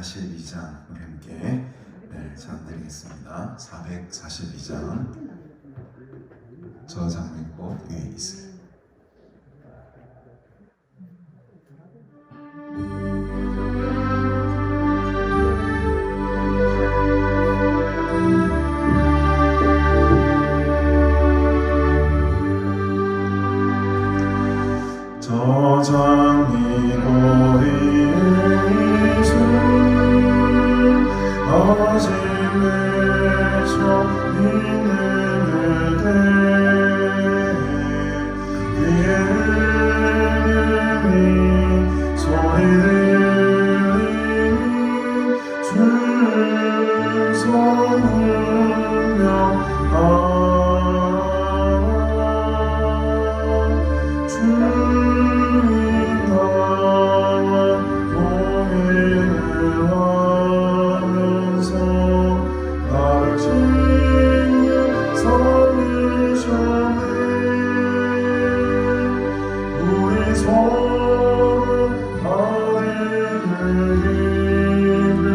442장 우리 함께 찬양드리겠습니다. 442장 저 장미꽃 위에 있으리. 저 장미꽃 위에 아침에 저 있는 그대 귀에는 소리 들리니 주님 성령 주님 나와 동행을 하면서 나를 지금 살리셨네. 우리 서로 아뢰는 일을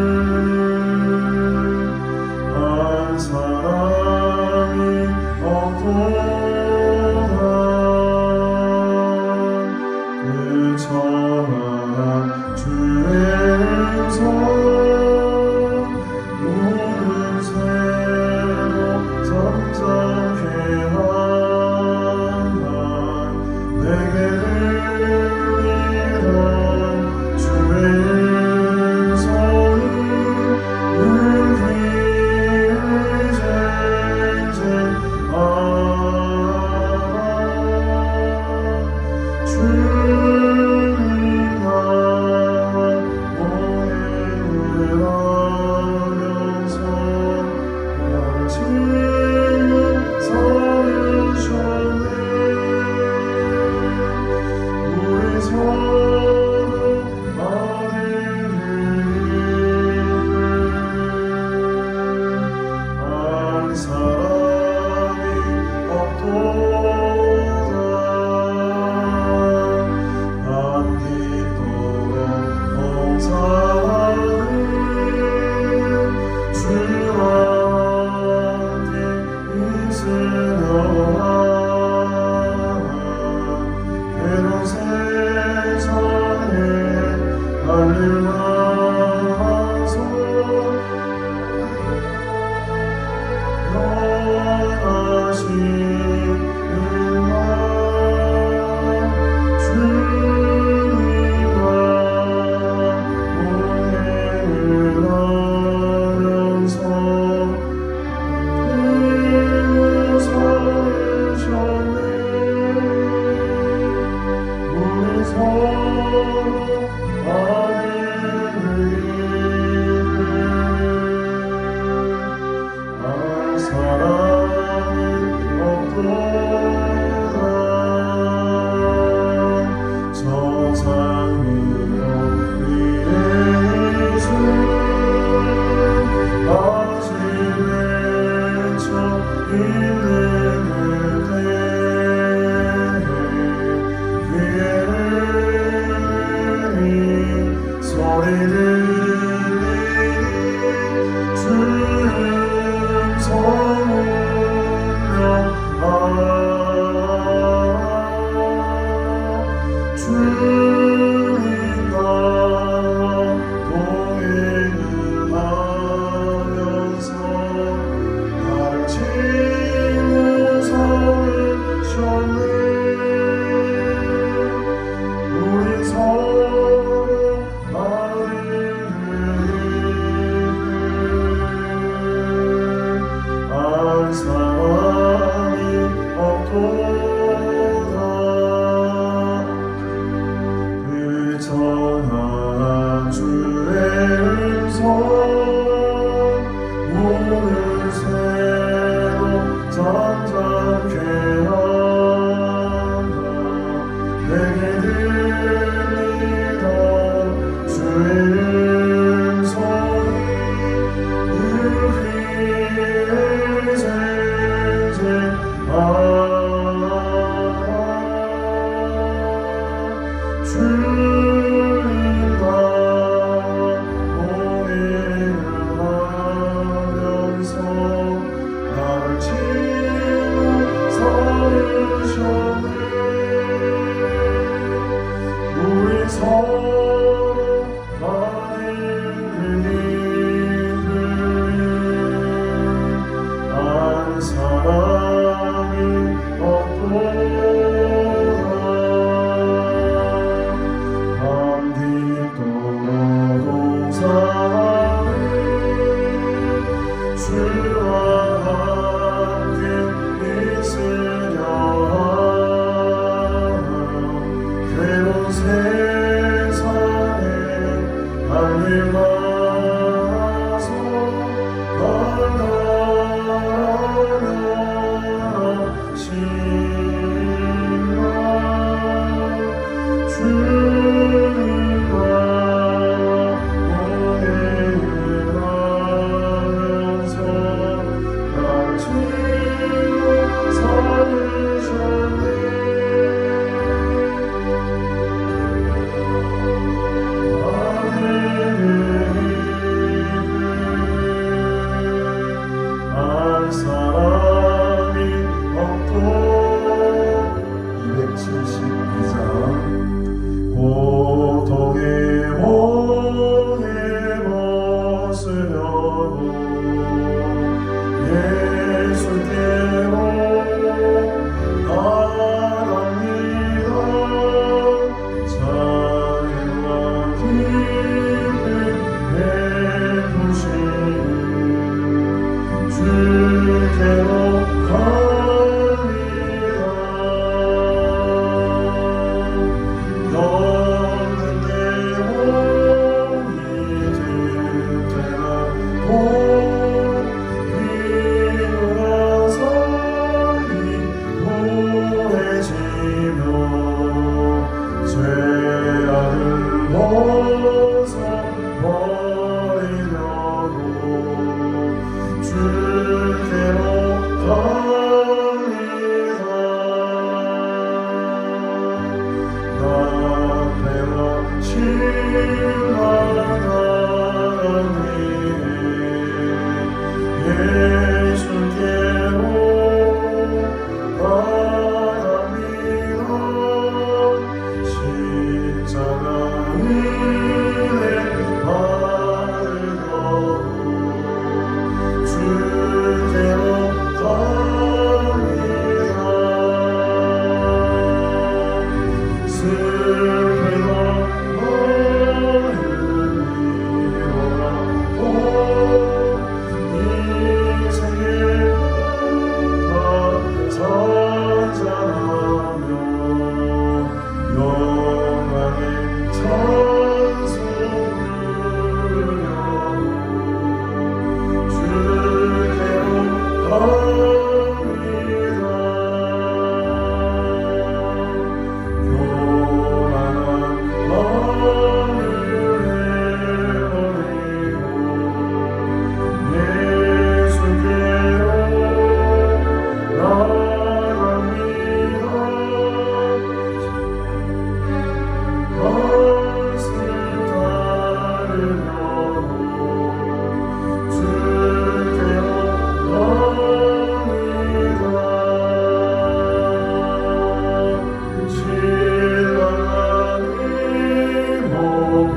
한 사람이 없도다. 그 천한 주의 음성 우는 새로 잠잠케 하나 내게 들리던 주의 음성이 늘 귀를 쟁쟁하라. 주님 나와 동행을 하면서 나를 지금 살리셨네. 우리 서로 아뢰는 일을 한 사람이 없도다. 안 깊도록 봉사하는 주와 함께 있으려나. 괴로운 세상에 달릴 나서 영원하신 은혜 주님과 동행을 하면서 살리셨네. 우리 서로 아뢰는 일을 한 사람이 없도다. 저 장미꽃 위에 있은 아침에 저 있는 그대 귀에는 소리 들리니 주님 성령 주님 나와 동행을 하면서 나를 지금 살리셨네. 우리 서로 아뢰는 일을 한 사람이 없도다. 그 천한 주의 음성 오늘 새로 잠잠케 하나 내게 들리던 주의 음성이 늘 귀에 쟁쟁하라. 주님 나와 예수께로 나갑니다. 자유와 기쁨 베푸시는 주께로 갑니다. 영은 대원이 든든하고 비누가 서리 보해지며 죄악을 벗어버리려고 주께로 갑니다. 나태와 신랑하니 예수께로 바랍니다. 십자가 위에 바르고 주께로 갑니다. 슬픔과 마음이 인생의 다 찬양하며 영광의 찬송 부르려고 주께로 갑니다. 교만한 마음을 내버리고 예수께로 나갑니다. 말씀 따르려고 주께로 갑니다. 신랑이 몸을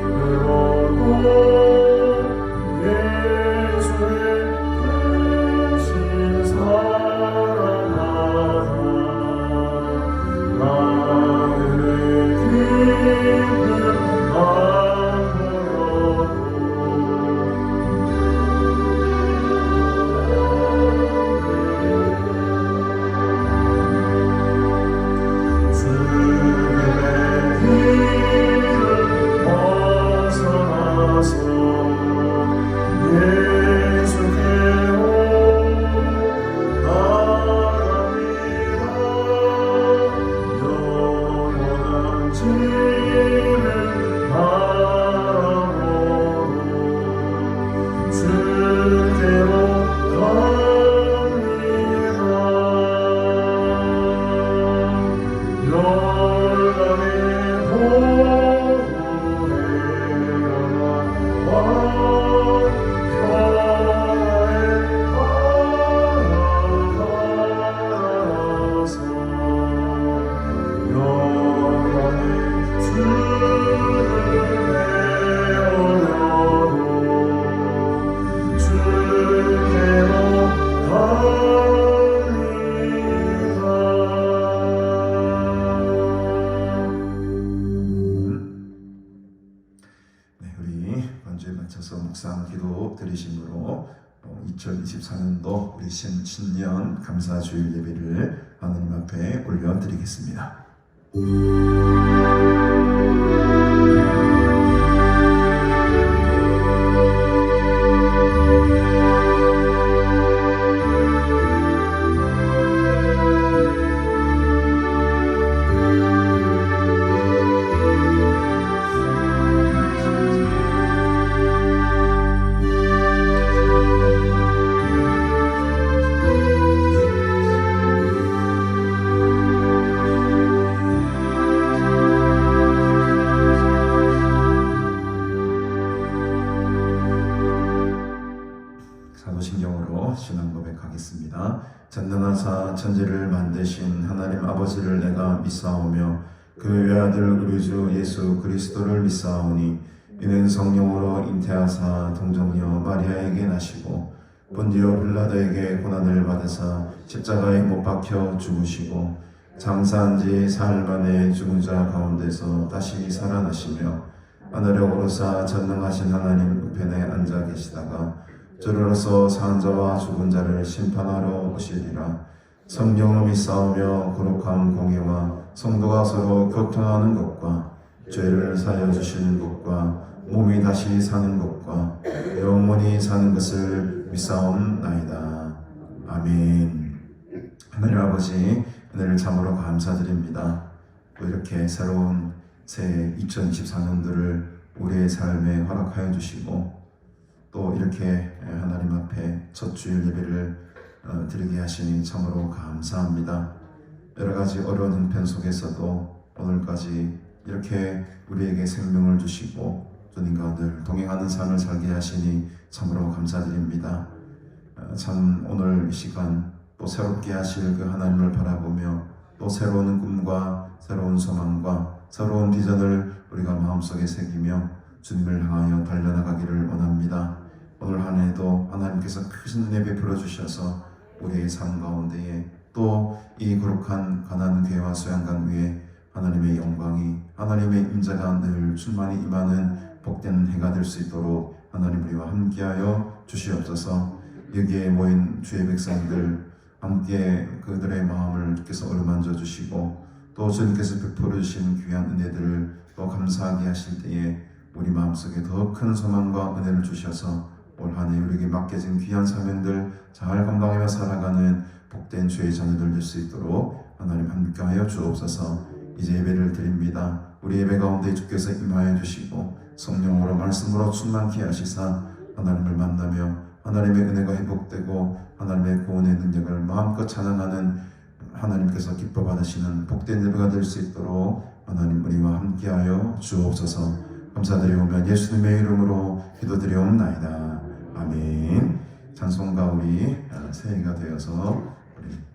들고 예수의 크신 사랑하라. 나의 기쁨 앞으로도 주님의 길을 벗어나서 예수께로 나갑니다. 영원한 집을 바라보고 주께로 갑니다. 열방의 보호해 평화의 바라서 영원히 주를 배우려고 주께로 갑니다. 네, 우리 반주에 맞춰서 묵상 기도 드리심으로 2024년도 우리 신년 감사주일 예배를 하느님 앞에 올려드리겠습니다. 사도신경으로 신앙 고백하겠습니다. 전능하사 천지를 만드신 하나님 아버지를 내가 믿사오며 그 외아들 우리 주 예수 그리스도를 믿사오니 이는 성령으로 잉태하사 동정녀 마리아에게 나시고 본디오 빌라도에게 고난을 받으사 십자가에 못 박혀 죽으시고 장사한 지 사흘 만에 죽은 자 가운데서 다시 살아나시며 하늘에 오르사 전능하신 하나님 우편에 앉아 계시다가 주로서 산 자와 죽은 자를 심판하러 오시리라. 성령을 믿사오며 거룩한 공예와 성도가 서로 교통하는 것과 죄를 사하여 주시는 것과 몸이 다시 사는 것과 영원히 사는 것을 믿사옵나이다. 아멘. 하나님 아버지, 은혜를 참으로 감사드립니다. 또 이렇게 새로운 새해 2024년도를 우리의 삶에 허락하여 주시고 또 이렇게 하나님 앞에 첫 주일 예배를 드리게 하시니 참으로 감사합니다. 여러 가지 어려운 형편 속에서도 오늘까지 이렇게 우리에게 생명을 주시고 주님과 늘 동행하는 삶을 살게 하시니 참으로 감사드립니다. 참 오늘 이 시간 또 새롭게 하실 그 하나님을 바라보며 또 새로운 꿈과 새로운 소망과 새로운 비전을 우리가 마음속에 새기며 주님을 향하여 달려나가기를 원합니다. 오늘 한 해도 하나님께서 큰 은혜 베풀어 주셔서 우리의 삶 가운데에 또 이 거룩한 가난교회와 수양관 위에 하나님의 영광이 하나님의 임재가 늘 충만히 임하는 복된 해가 될 수 있도록 하나님 우리와 함께하여 주시옵소서. 여기에 모인 주의 백성들 함께 그들의 마음을 주께서 어루만져 주시고 또 주님께서 베풀어 주신 귀한 은혜들을 또 감사하게 하실 때에 우리 마음속에 더 큰 소망과 은혜를 주셔서 올 한 해 우리에게 맡겨진 귀한 사명들 잘 감당하며 살아가는 복된 주의 자녀들 될 수 있도록 하나님 함께하여 주옵소서. 이제 예배를 드립니다. 우리 예배 가운데 주께서 임하여 주시고 성령으로 말씀으로 충만케 하시사 하나님을 만나며 하나님의 은혜가 회복되고 하나님의 구원의 능력을 마음껏 찬양하는 하나님께서 기뻐 받으시는 복된 예배가 될 수 있도록 하나님 우리와 함께하여 주옵소서. 감사드리오며 예수님의 이름으로 기도드리옵나이다. 아멘. 찬송가 우리 새해가 되어서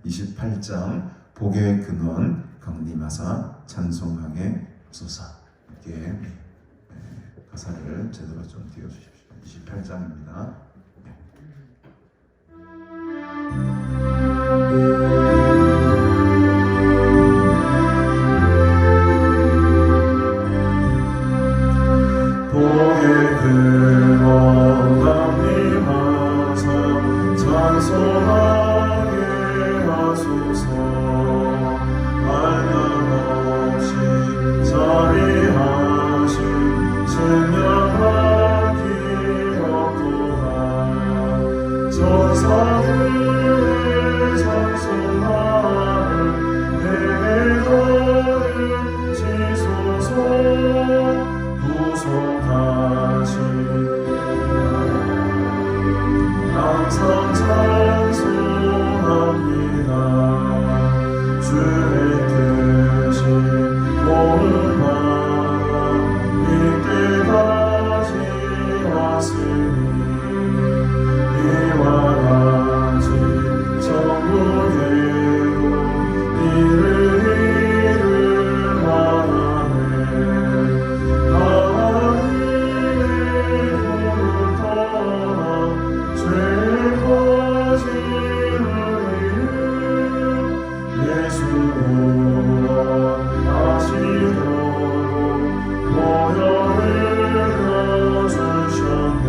28장 복의 근원 강림하사 찬송하게 소서. 이렇게 가사를 제대로 좀 띄워주십시오. 28장입니다. 복의 근원 강림하사 찬송하게 하소서. 한량없이 자비하신 생명한 기억도다. 천사들의 찬송하는 내게 더해지소서. 구속하신 항상 찬송합니다. 주의 뜻이 옳은 바라 이때까지 왔으니 이와 같이 정국에도 이를 바라네. 하나님의 도를 떠나 죄에 퍼진 예수로 하시려고 모여를 넣어주셨네.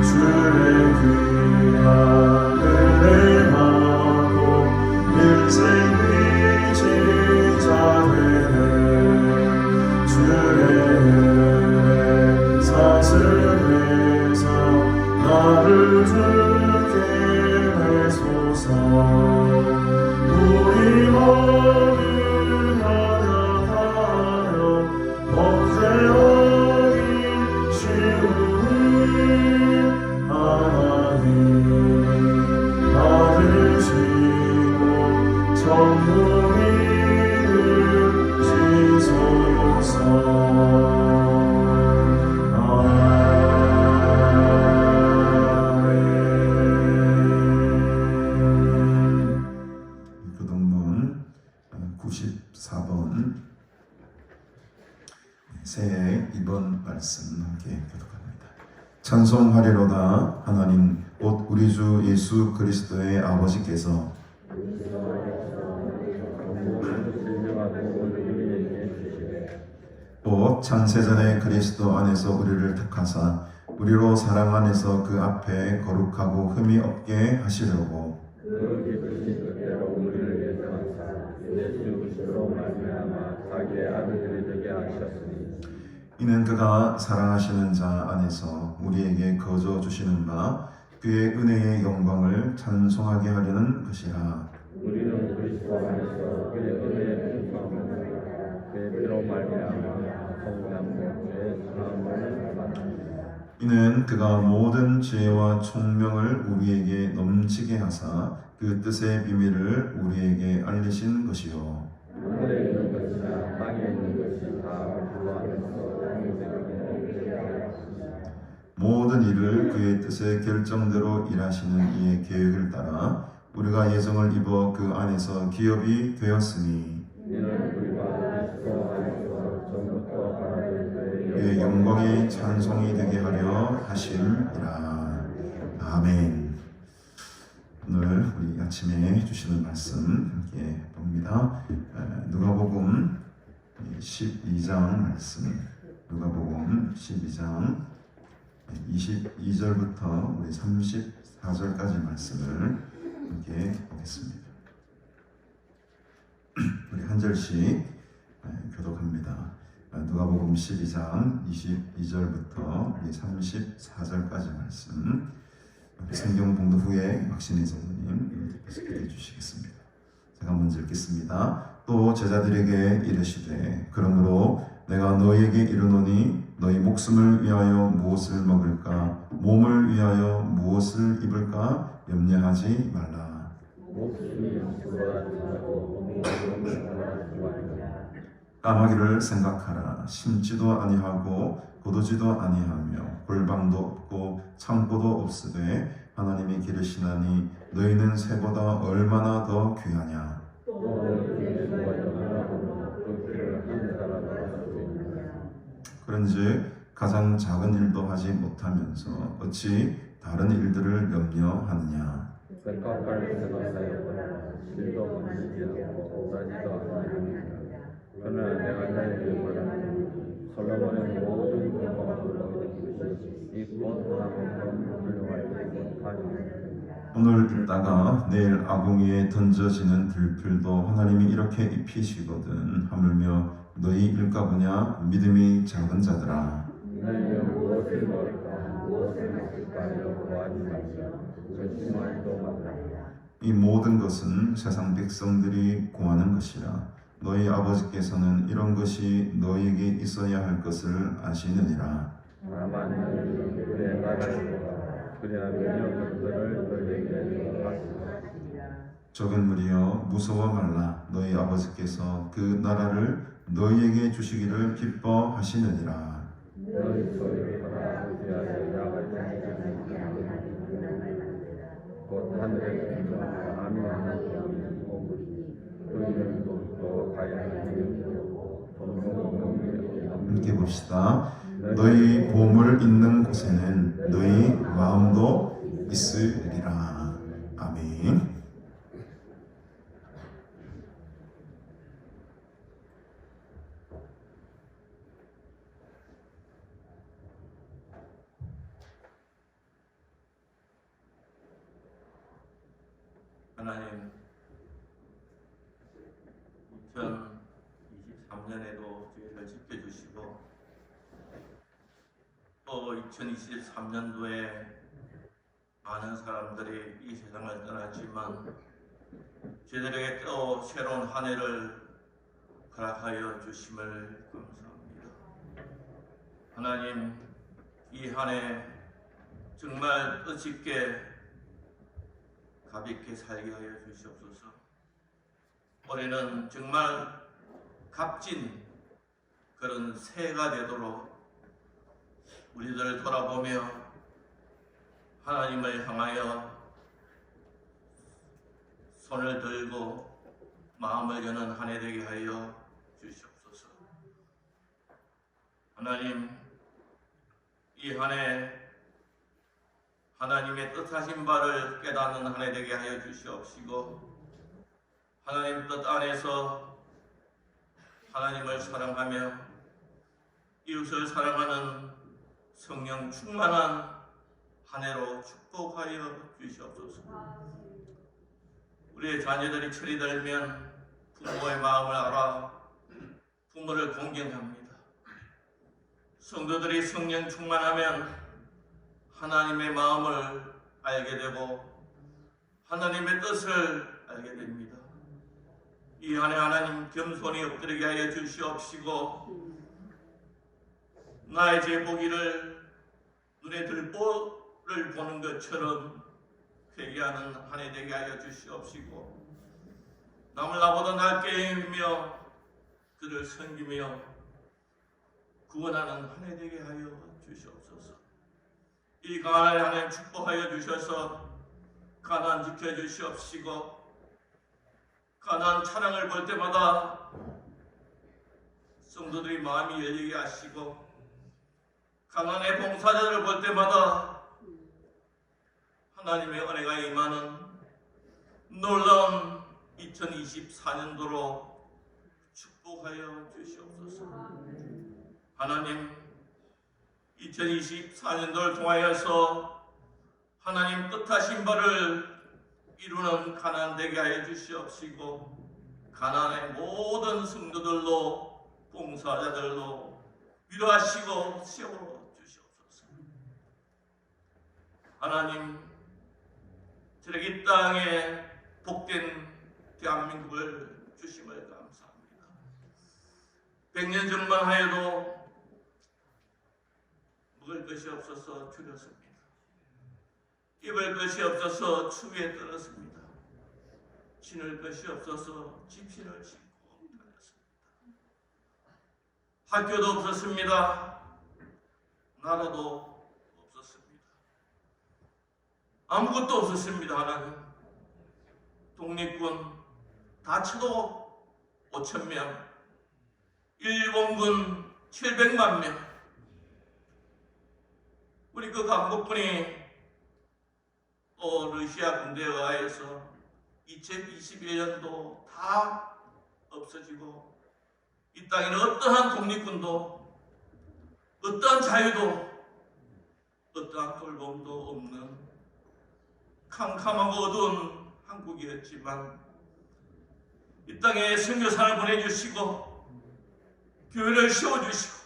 주의 귀한 은혜하고 일생 빚진 자 되네. 주의 은혜 사슬해서 나를 주게 하소서. 우리 마음을 연약하여 범죄하기 쉬우니 하나님 받으시고 전능히 주시소서. 교동문 94번 새해 2번 말씀 함께 교독합니다. 찬송하리로다. 하나님 곧 우리 주 예수 그리스도의 아버지께서 곧 창세전에 그리스도 안에서 우리를 택하사 우리로 사랑 안에서 그 앞에 거룩하고 흠이 없게 하시려고 이는 그가 사랑하시는 자 안에서 우리에게 거저 주시는 바 그의 은혜의 영광을 찬송하게 하려는 것이라. 우리는 그리스도 안에서 그의 은혜의 풍성함을 그의 피로 말미암아 성남과 그의 사랑을 받았느니라. 이는 그가 모든 지혜와 총명을 우리에게 넘치게 하사 그 뜻의 비밀을 우리에게 알리신 것이요 하늘에 있는 것이나 땅에 있는 것이 다 그 안에서 공생하게 하였으니 모든 일을 그의 뜻의 결정대로 일하시는 이의 계획을 따라 우리가 예정을 입어 그 안에서 기업이 되었으니 이는 우리가 그리스도 안에서 전부터 바라던 그의 영광이 찬송이 되게 하려 하심이라. 아멘. 오늘 우리 아침에 주시는 말씀 함께 봅니다. 누가복음 12장 말씀. 누가복음 12장 22절부터 우리 34절까지 말씀을 함께 보겠습니다. 우리 한 절씩 교독합니다. 누가복음 12장 22절부터 우리 34절까지 말씀. 성경 봉독 후에 박신희 장로님 계속해 주시겠습니다. 제가 먼저 읽겠습니다. 또 제자들에게 이르시되 그러므로 내가 너희에게 이르노니 너희 목숨을 위하여 무엇을 먹을까 몸을 위하여 무엇을 입을까 염려하지 말라. 목숨이 수고하고 몸이 말라. 까마귀를 생각하라. 심지도 아니하고 거두지도 아니하며 골방도 없고 창고도 없으되 하나님이 기르시나니 너희는 새보다 얼마나 더 귀하냐. 그런즉 가장 작은 일도 하지 못하면서 어찌 다른 일들을 염려하느냐. 백합발을 생각하여 실도 만지지 않고 싸지도 않으니라. 그러나 내가 너희에게 말하노니 솔로몬의 모든 영광으로 이꽃 하나만큼 훌륭하지 못하니라. 오늘 입다가 내일 아궁이에 던져지는 들풀도 하나님이 이렇게 입히시거든. 하물며 너희 일까 보냐. 믿음이 작은 자들아. 너희는 무엇을 먹을까 무엇을 마실까 하여 구하지 말며 결심하지도 말라. 이 모든 것은 세상 백성들이 구하는 것이라. 너희 아버지께서는 이런 것이 너희에게 있어야 할 것을 아시느니라. 다만 너희는 그의 나라를 구하라. 그리하면 이런 것들을 너희에게 하시리라. 적은 무리여 무서워 말라. 너희 아버지께서 그 나라를 너희에게 주시기를 기뻐하시느니라. 너희 소유를 아버지하여 야가 곧 하늘에 있는 아미 하나님이 오므니 너희는 또 다양한 함께 봅시다. 너희 보물 있는 곳에는 너희 마음도 있으리라. 아멘. 하나님, 2023년에도 저희를 지켜주시고 또 2023년도에 많은 사람들이 이 세상을 떠났지만 저희들에게 또 새로운 한 해를 허락하여 주심을 감사합니다. 하나님, 이 한 해 정말 뜻있게 가볍게 살게 하여 주시옵소서. 올해는 정말 값진 그런 새해가 되도록 우리들을 돌아보며 하나님을 향하여 손을 들고 마음을 여는 한 해 되게 하여 주시옵소서. 하나님, 이 한 해 하나님의 뜻하신 바를 깨닫는 한 해 되게 하여 주시옵시고 하나님 뜻 안에서 하나님을 사랑하며 이웃을 사랑하는 성령 충만한 한 해로 축복하여 주시옵소서. 우리의 자녀들이 철이 들면 부모의 마음을 알아 부모를 공경합니다. 성도들이 성령 충만하면 하나님의 마음을 알게 되고 하나님의 뜻을 알게 됩니다. 이 한 해 하나님 겸손히 엎드리게 하여 주시옵시고 나의 제 보기를 눈에 들보를 보는 것처럼 회개하는 한 해 되게 하여 주시옵시고 남을 나보다 낮게 여기며 그를 섬기며 구원하는 한 해 되게 하여 주시옵소서. 이 가난을 하나님 축복하여 주셔서 가난 지켜주시옵시고 가난 찬양을 볼 때마다 성도들이 마음이 열리게 하시고 가난의 봉사자들을 볼 때마다 하나님의 은혜가 임하는 놀라운 2024년도로 축복하여 주시옵소서. 하나님 2024년도를 통하여서 하나님 뜻하신 바를 이루는 가나안 되게 하여 주시옵시고 가나안의 모든 성도들로 봉사자들로 위로하시고 세워 주시옵소서. 하나님 저렇게 이 땅에 복된 대한민국을 주심을 감사합니다. 100년 전만 하여도 먹을 것이 없어서 줄였습니다. 입을 것이 없어서 추위에 떨었습니다. 신을 것이 없어서 집신을 신고 다녔습니다. 학교도 없었습니다. 나라도 없었습니다. 아무것도 없었습니다. 하나님 독립군 다쳐도 5,000명, 일본군 700만 명, 우리 그 강복군이 또 러시아 군대에 의해서 2021년도 다 없어지고 이 땅에는 어떠한 독립군도 어떠한 자유도 어떠한 돌봄도 없는 캄캄하고 어두운 한국이었지만 이 땅에 선교사를 보내주시고 교회를 세워주시고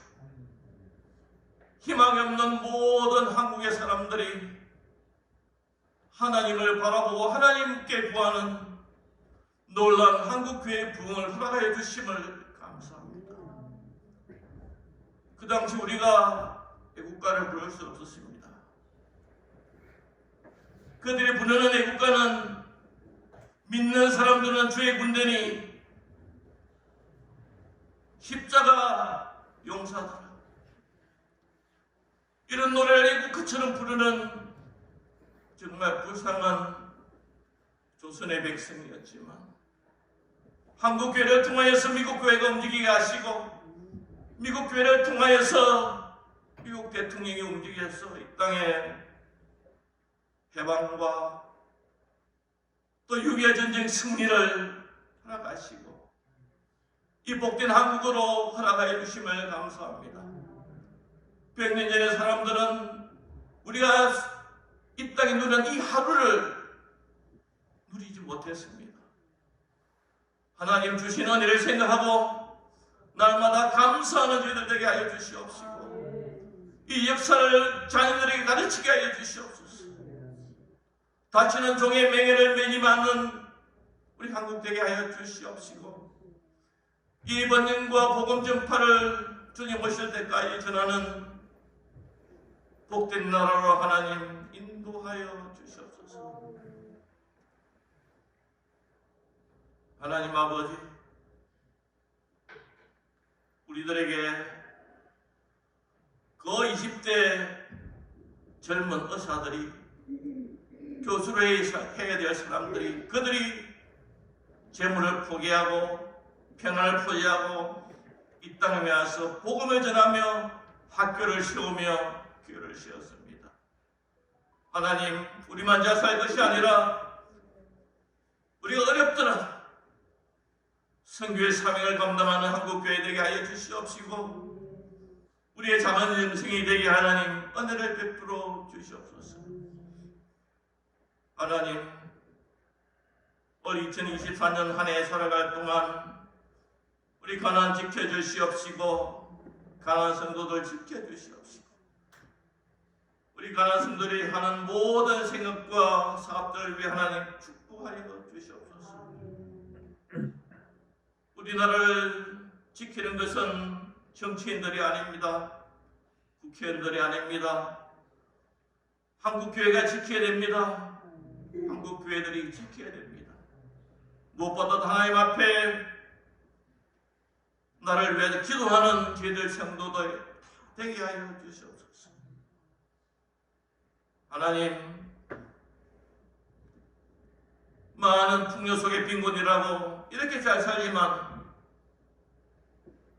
희망이 없는 모든 한국의 사람들이 하나님을 바라보고 하나님께 구하는 놀라운 한국교회의 부흥을 허락하여 주심을 감사합니다. 그 당시 우리가 애국가를 부를 수 없었습니다. 그들이 부르는 애국가는 믿는 사람들은 주의 군대니 십자가 용사들아, 이런 노래를 애국가처럼 부르는 정말 불쌍한 조선의 백성이었지만 한국교회를 통하여서 미국교회가 움직이게 하시고 미국교회를 통하여서 미국 대통령이 움직여서 이 땅에 해방과 또 6.25 전쟁 승리를 허락하시고 이 복된 한국으로 허락하여 주심을 감사합니다. 100년 전의 사람들은 우리가 이 땅에 누린 이 하루를 누리지 못했습니다. 하나님 주신 은혜를 생각하고 날마다 감사하는 저희들 되게 하여 주시옵시고 이 역사를 자녀들에게 가르치게 하여 주시옵소서. 다치는 종의 맹해를 매지 않는 우리 한국 되게 하여 주시옵시고 이 번영과 복음 전파를 주님 오실 때까지 전하는 복된 나라로 하나님 인도하여 주시옵소서. 하나님 아버지, 우리들에게 그 20대 젊은 의사들이 교수를 해야 될 사람들이 그들이 재물을 포기하고 평안을 포기하고 이 땅에 와서 복음을 전하며 학교를 세우며 교회를 세웠습니다. 하나님, 우리만 잘 살 것이 아니라 우리가 어렵더라도 선교의 사명을 감당하는 한국교회 되게 하여 주시옵시고 우리의 작은 인생이 되게 하나님 은혜를 베풀어 주시옵소서. 하나님, 올 2024년 한 해 살아갈 동안 우리 가난 지켜주시옵시고 가난 성도들 지켜주시옵시고 우리 가난 성도들이 하는 모든 생각과 사업들을 위해 하나님 축복하여 주시옵소서. 우리나라를 지키는 것은 정치인들이 아닙니다. 국회의원들이 아닙니다. 한국교회가 지켜야 됩니다. 한국교회들이 지켜야 됩니다. 무엇보다 하나님 앞에 나를 위해 기도하는 저희들 성도들 되게 하여 주시옵소서. 하나님, 많은 풍요 속의 빈곤이라고 이렇게 잘 살지만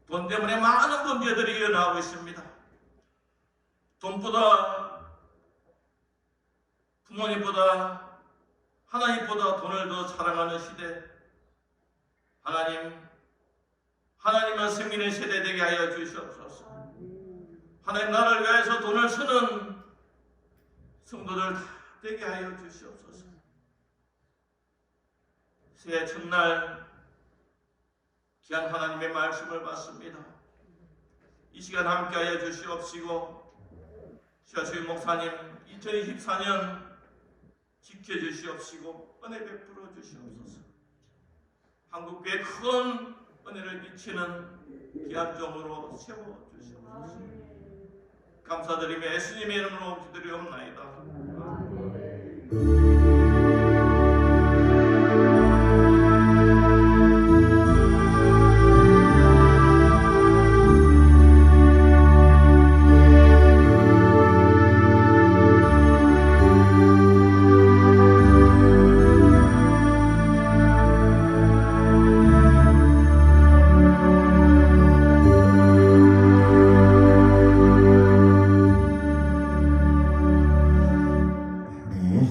돈 때문에 많은 범죄들이 일어나고 있습니다. 돈보다, 부모님보다, 하나님보다 돈을 더 사랑하는 시대, 하나님만 섬기는 세대 되게 하여 주시옵소서. 하나님 나라를 위해서 돈을 쓰는 성도들 다 되게 하여 주시옵소서. 새해 첫날 귀한 하나님의 말씀을 받습니다. 이 시간 함께하여 주시옵시고 시아수임 목사님 2024년 지켜주시옵시고 은혜 베풀어 주시옵소서. 한국교회에 큰 은혜를 미치는 귀한 종으로 세워주시옵소서. 감사드리며 예수님의 이름으로 기도드리옵나이다.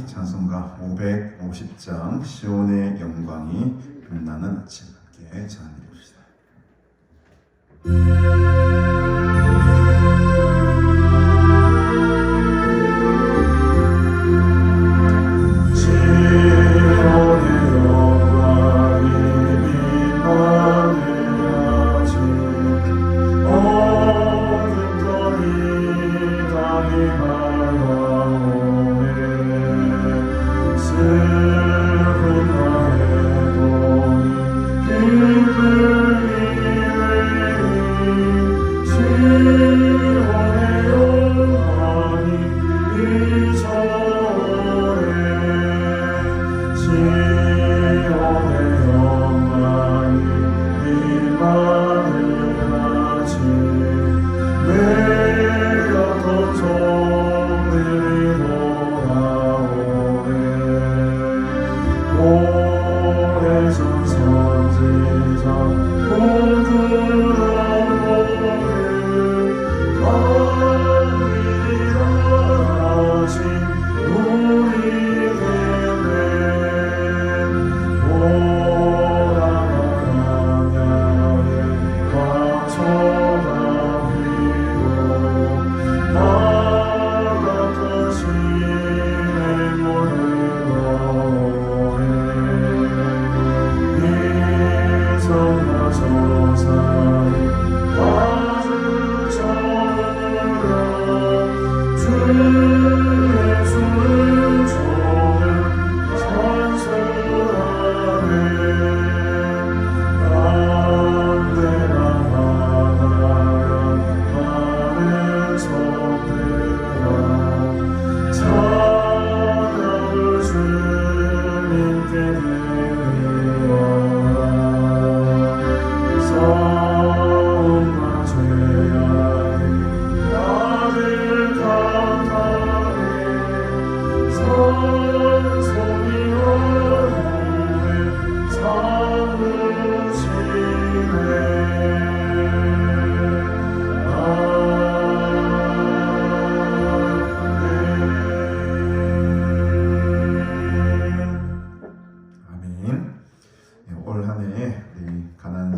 찬송가 550장 시온의 영광이 빛나는 아침 함께 찬양해봅시다. 우리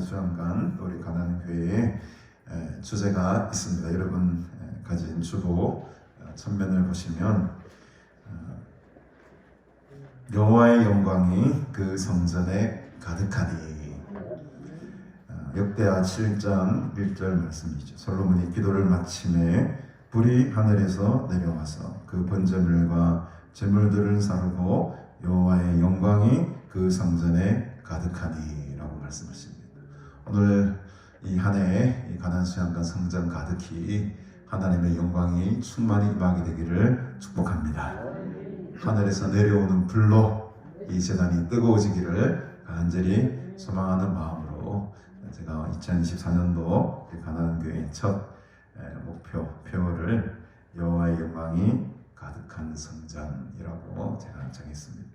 수양관 또 우리 가난교회에 주제가 있습니다. 여러분 가진 주보 전면을 보시면 여호와의 영광이 그 성전에 가득하니, 역대하 7장 1절 말씀이죠. 솔로몬이 기도를 마침에 불이 하늘에서 내려와서 그 번제물과 제물들을 사르고 여호와의 영광이 그 성전에 가득하니 라고 말씀하십니다. 오늘 이 한 해 가난수양관 성전 가득히 하나님의 영광이 충만히 임하게 되기를 축복합니다. 하늘에서 내려오는 불로 이 재단이 뜨거워지기를 간절히 소망하는 마음으로 제가 2024년도 가난교회 첫 표를 여호와의 영광이 가득한 성전이라고 제가 정했습니다.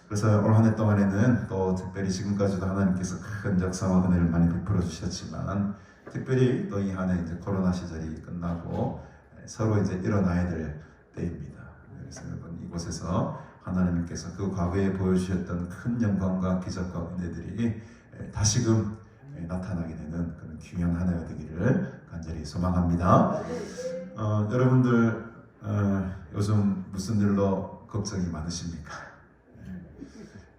그래서 올 한 해 동안에는 또 특별히 지금까지도 하나님께서 큰 역사와 은혜를 많이 베풀어 주셨지만, 특별히 또 이 한 해 이제 코로나 시절이 끝나고 서로 이제 일어나야 될 때입니다. 그래서 여러분 이곳에서 하나님께서 그 과거에 보여주셨던 큰 영광과 기적과 은혜들이 다시금 나타나게 되는 그런 귀한 한 해가 되기를 간절히 소망합니다. 여러분들 요즘 무슨 일로 걱정이 많으십니까?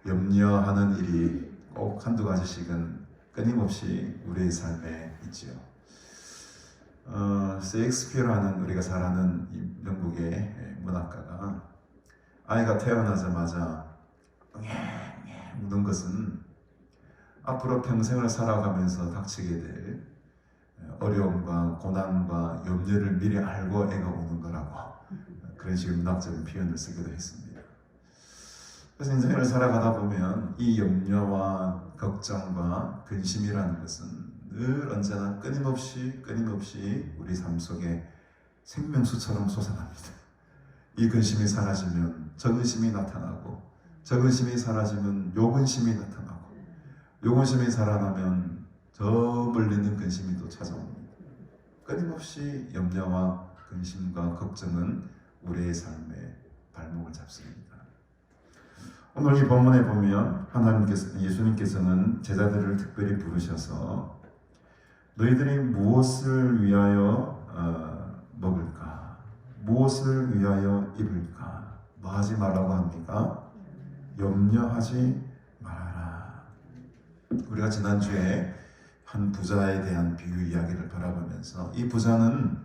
염려하는 일이 꼭 한두 가지씩은 끊임없이 우리의 삶에 있지요. 세익스피어라는 우리가 잘 아는 영국의 문학가가 아이가 태어나자마자 우는 것은 앞으로 평생을 살아가면서 닥치게 될 어려움과 고난과 염려를 미리 알고 애가 우는 거라고, 그런 식의 문학적인 표현을 쓰기도 했습니다. 그래서 인생을 살아가다 보면 이 염려와 걱정과 근심이라는 것은 늘 언제나 끊임없이 우리 삶 속에 생명수처럼 솟아납니다. 이 근심이 사라지면 저 근심이 나타나고, 저 근심이 사라지면 요 근심이 나타나고, 요 근심이 살아나면 저 멀리 있는 근심이 또 찾아옵니다. 끊임없이 염려와 근심과 걱정은 우리의 삶에 발목을 잡습니다. 오늘 이 본문에 보면 예수님께서는 제자들을 특별히 부르셔서 너희들이 무엇을 위하여 먹을까? 무엇을 위하여 입을까? 뭐 하지 말라고 합니까? 염려하지 말아라. 우리가 지난주에 한 부자에 대한 비유 이야기를 바라보면서, 이 부자는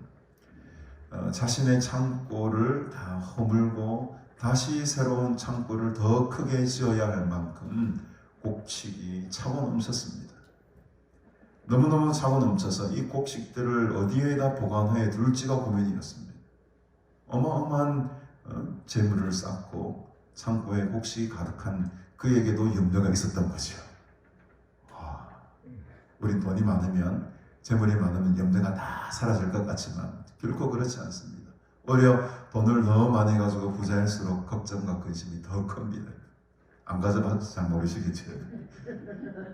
자신의 창고를 다 허물고 다시 새로운 창고를 더 크게 지어야 할 만큼 곡식이 차고 넘쳤습니다. 너무너무 차고 넘쳐서 이 곡식들을 어디에다 보관해 둘지가 고민이었습니다. 어마어마한 재물을 쌓고 창고에 곡식이 가득한 그에게도 염려가 있었던 거죠. 우리 돈이 많으면, 재물이 많으면 염려가 다 사라질 것 같지만 결코 그렇지 않습니다. 오히려 돈을 너무 많이 가지고 부자일수록 걱정과 근심이 더 큽니다. 안 가져봐도 잘 모르시겠죠.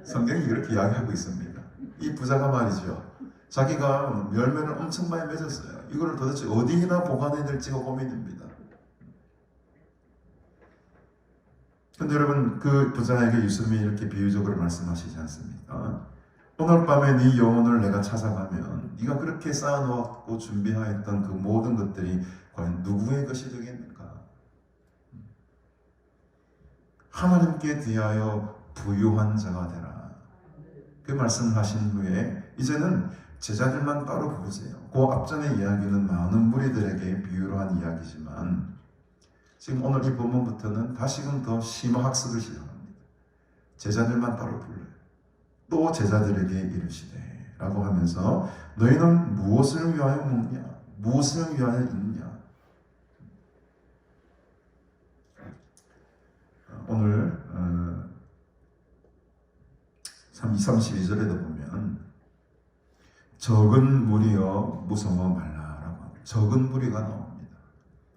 성경이 그렇게 이야기하고 있습니다. 이 부자가 말이죠, 자기가 열매를 엄청 많이 맺었어요. 이거를 도대체 어디에나 보관해야 될지가 고민입니다. 근데 여러분, 그 부자에게 예수님이 이렇게 비유적으로 말씀하시지 않습니까? 오늘 밤에 네 영혼을 내가 찾아가면 네가 그렇게 쌓아놓았고 준비하였던 그 모든 것들이 과연 누구의 것이 되겠는가? 하나님께 대하여 부유한 자가 되라. 그 말씀하신 후에 이제는 제자들만 따로 부르세요. 그 앞전의 이야기는 많은 무리들에게 비유로 한 이야기지만, 지금 오늘 이 본문부터는 다시금 더 심화 학습을 시작합니다. 제자들만 따로 불러요. 또 제자들에게 이르시되 라고 하면서 너희는 무엇을 위하여 먹냐? 무엇을 위하여 입냐? 오늘 32절에도 보면 적은 무리여 무서워 말라라고 합니다. 적은 무리가 나옵니다.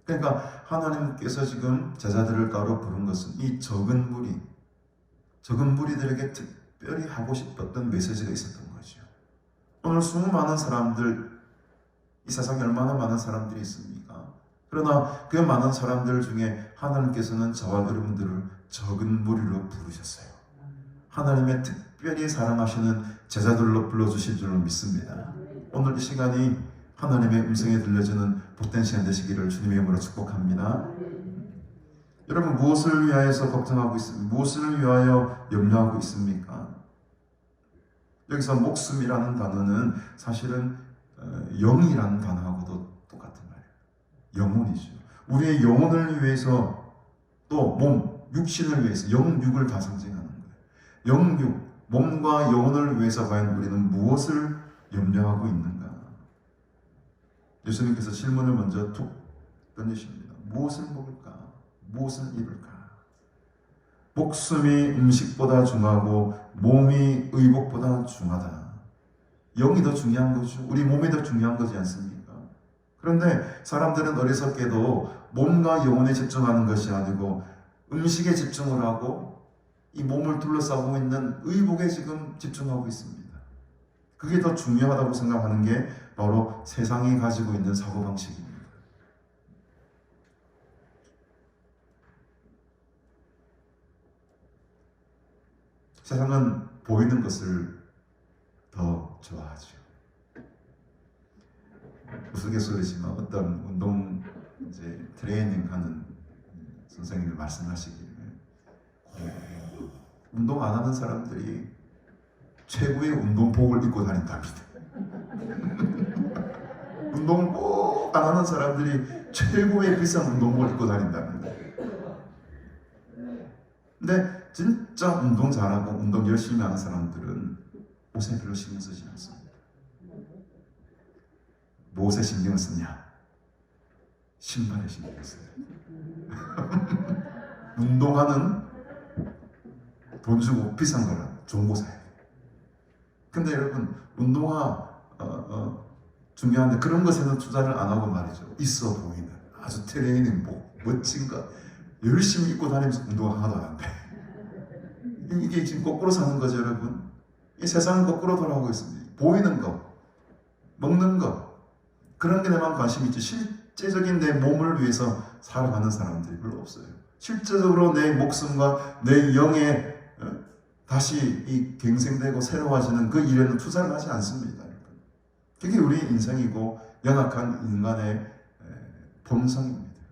그러니까 하나님께서 지금 제자들을 따로 부른 것은 이 적은 무리들에게 특별히 하고 싶었던 메시지가 있었던 거죠. 오늘 수많은 사람들, 이 세상에 얼마나 많은 사람들이 있습니까? 그러나 그 많은 사람들 중에 하나님께서는 저와 여러분들을 적은 무리로 부르셨어요. 하나님의 특별히 사랑하시는 제자들로 불러주실 줄로 믿습니다. 오늘 이 시간이 하나님의 음성에 들려주는 복된 시간 되시기를 주님의 이름으로 축복합니다. 여러분, 무엇을 위하여서 걱정하고 있습니까? 무엇을 위하여 염려하고 있습니까? 여기서 목숨이라는 단어는 사실은 영이라는 단어하고도 똑같은 말이에요. 영혼이죠. 우리의 영혼을 위해서, 또 몸, 육신을 위해서 영육을 다 상징하는 거예요. 영육, 몸과 영혼을 위해서 과연 우리는 무엇을 염려하고 있는가? 예수님께서 질문을 먼저 툭 던지십니다. 무엇을 먹을까? 무엇을 입을까? 목숨이 음식보다 중요하고 몸이 의복보다 중요하다. 영이 더 중요한 거죠. 우리 몸이 더 중요한 거지 않습니까? 그런데 사람들은 어리석게도 몸과 영혼에 집중하는 것이 아니고 음식에 집중을 하고 이 몸을 둘러싸고 있는 의복에 지금 집중하고 있습니다. 그게 더 중요하다고 생각하는 게 바로 세상이 가지고 있는 사고방식입니다. 세상은 보이는 것을 더 좋아하죠. 우스갯소리지만 어떤 운동 트레이닝 하는 선생님이 말씀하시기를 운동 안 하는 사람들이 최고의 운동복을 입고 다닌답니다. 운동을 꼭 안 하는 사람들이 최고의 비싼 운동복을 입고 다닌답니다. 근데 진짜 운동 잘하고 운동 열심히 하는 사람들은 옷에 별로 신경 쓰지 않습니다. 무엇에 신경을 쓰냐? 신발에 신경을 써요. 운동하는 돈 주고 비싼 거라 좋은 거 사야 돼. 근데 여러분, 운동화 중요한데 그런 것에는 투자를 안 하고 말이죠. 있어 보이는 아주 트레이닝복, 멋진 거 열심히 입고 다니면서 운동 하나도 안 돼. 이게 지금 거꾸로 사는 거죠, 여러분. 이 세상은 거꾸로 돌아가고 있습니다. 보이는 거, 먹는 거, 그런 게 내만 관심이 있지 실제적인 내 몸을 위해서 살아가는 사람들이 별로 없어요. 실제적으로 내 목숨과 내 영에 다시 이 갱생되고 새로워지는 그 일에는 투자를 하지 않습니다. 그게 우리 인생이고 연약한 인간의 본성입니다.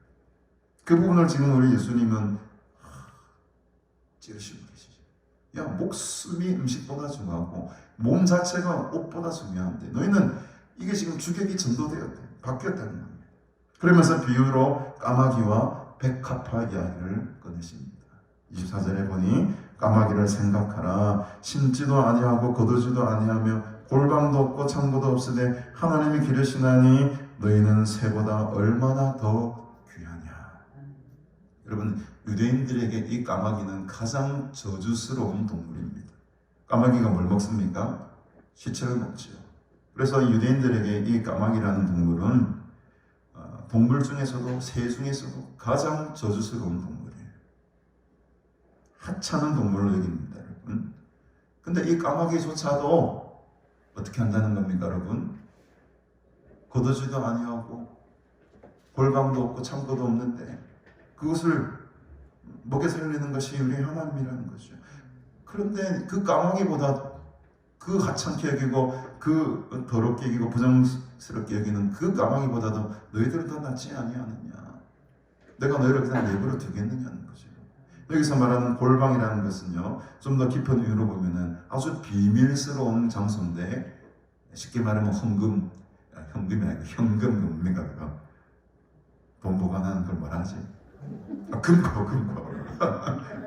그 부분을 지금 우리 예수님은 찌르시고 계시죠. 야, 목숨이 음식보다 중요하고 몸 자체가 옷보다 중요한데 너희는 이게 지금 주객이 전도되었대. 바뀌었다는 겁니다. 그러면서 비유로 까마귀와 백합화 이야기를 꺼내십니다. 24절에 보니 까마귀를 생각하라. 심지도 아니하고 거두지도 아니하며 골방도 없고 창고도 없으되 하나님이 기르시나니 너희는 새보다 얼마나 더 귀하냐. 여러분, 유대인들에게 이 까마귀는 가장 저주스러운 동물입니다. 까마귀가 뭘 먹습니까? 시체를 먹죠. 그래서 유대인들에게 이 까마귀라는 동물은 동물 중에서도 새 중에서도 가장 저주스러운 동물이에요. 하찮은 동물로 여깁니다, 여러분. 근데 이 까마귀조차도 어떻게 한다는 겁니까, 여러분? 거두지도 아니하고 골방도 없고 창고도 없는데 그것을 먹여 살리는 것이 우리 하나님이라는 거죠. 그런데 그 까마귀보다 그 하찮게 여기고 그 더럽게 여기고 부정스럽게 여기는 그 까마귀보다도 너희들은 더 낫지 아니하느냐. 내가 너희를 그냥 내버려 두겠느냐는 거죠. 여기서 말하는 골방이라는 것은요, 좀 더 깊은 의미로 보면은 아주 비밀스러운 장소인데, 쉽게 말하면 현금이 아니고 현금 뭡니까 그거? 돈 보관하는 걸 뭐라 하지?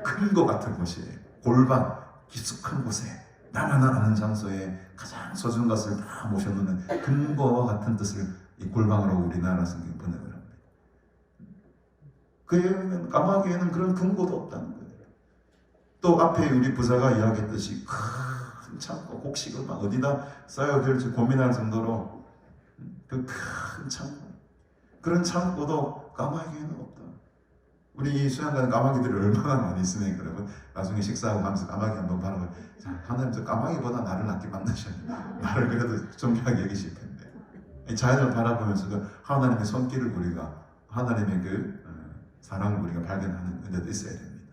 금고 같은 곳이에요. 골방, 깊숙한 곳에 나만 아는 장소에 가장 소중한 것을 다 모셔놓는 금고와 같은 뜻을 이 골방으로 우리나라 성경이 번역을 합니다. 그에는 까마귀에는 그런 금고도 없다는 거예요. 또 앞에 우리 부자가 이야기했듯이 큰 창고, 곡식을 막 어디다 쌓아야 될지 고민할 정도로 그 큰 창고, 그런 창고도 까마귀에는 없다. 우리 이 수양가는 까마귀들이 얼마나 많이 있으니까 여러분, 나중에 식사하고 하면서 까마귀 한번 바라보면, 자, 하나님 저 까마귀보다 나를 낫게 만드셨네. 나를 그래도 존귀하게 여기실 텐데. 자연을 바라보면서 그 하나님의 손길을 우리가, 하나님의 그 사랑을 우리가 발견하는 은혜도 있어야 됩니다.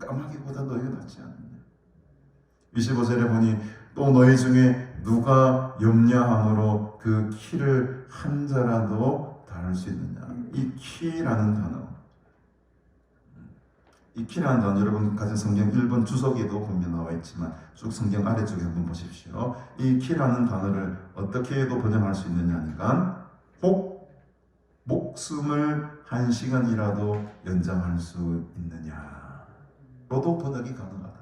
까마귀보다 너희가 낫지 않느냐. 25절에 보니 또 너희 중에 누가 염려함으로 그 키를 한 자라도 다룰 수 있느냐. 이 키라는 단어, 이 키라는 단어 여러분 가진 성경 1번 주석에도 보면 나와 있지만 쭉 성경 아래쪽에 한번 보십시오. 이 키라는 단어를 어떻게도 번역할 수 있느냐 하니까 목숨을 1시간이라도 연장할 수 있느냐 로도 번역이 가능하다.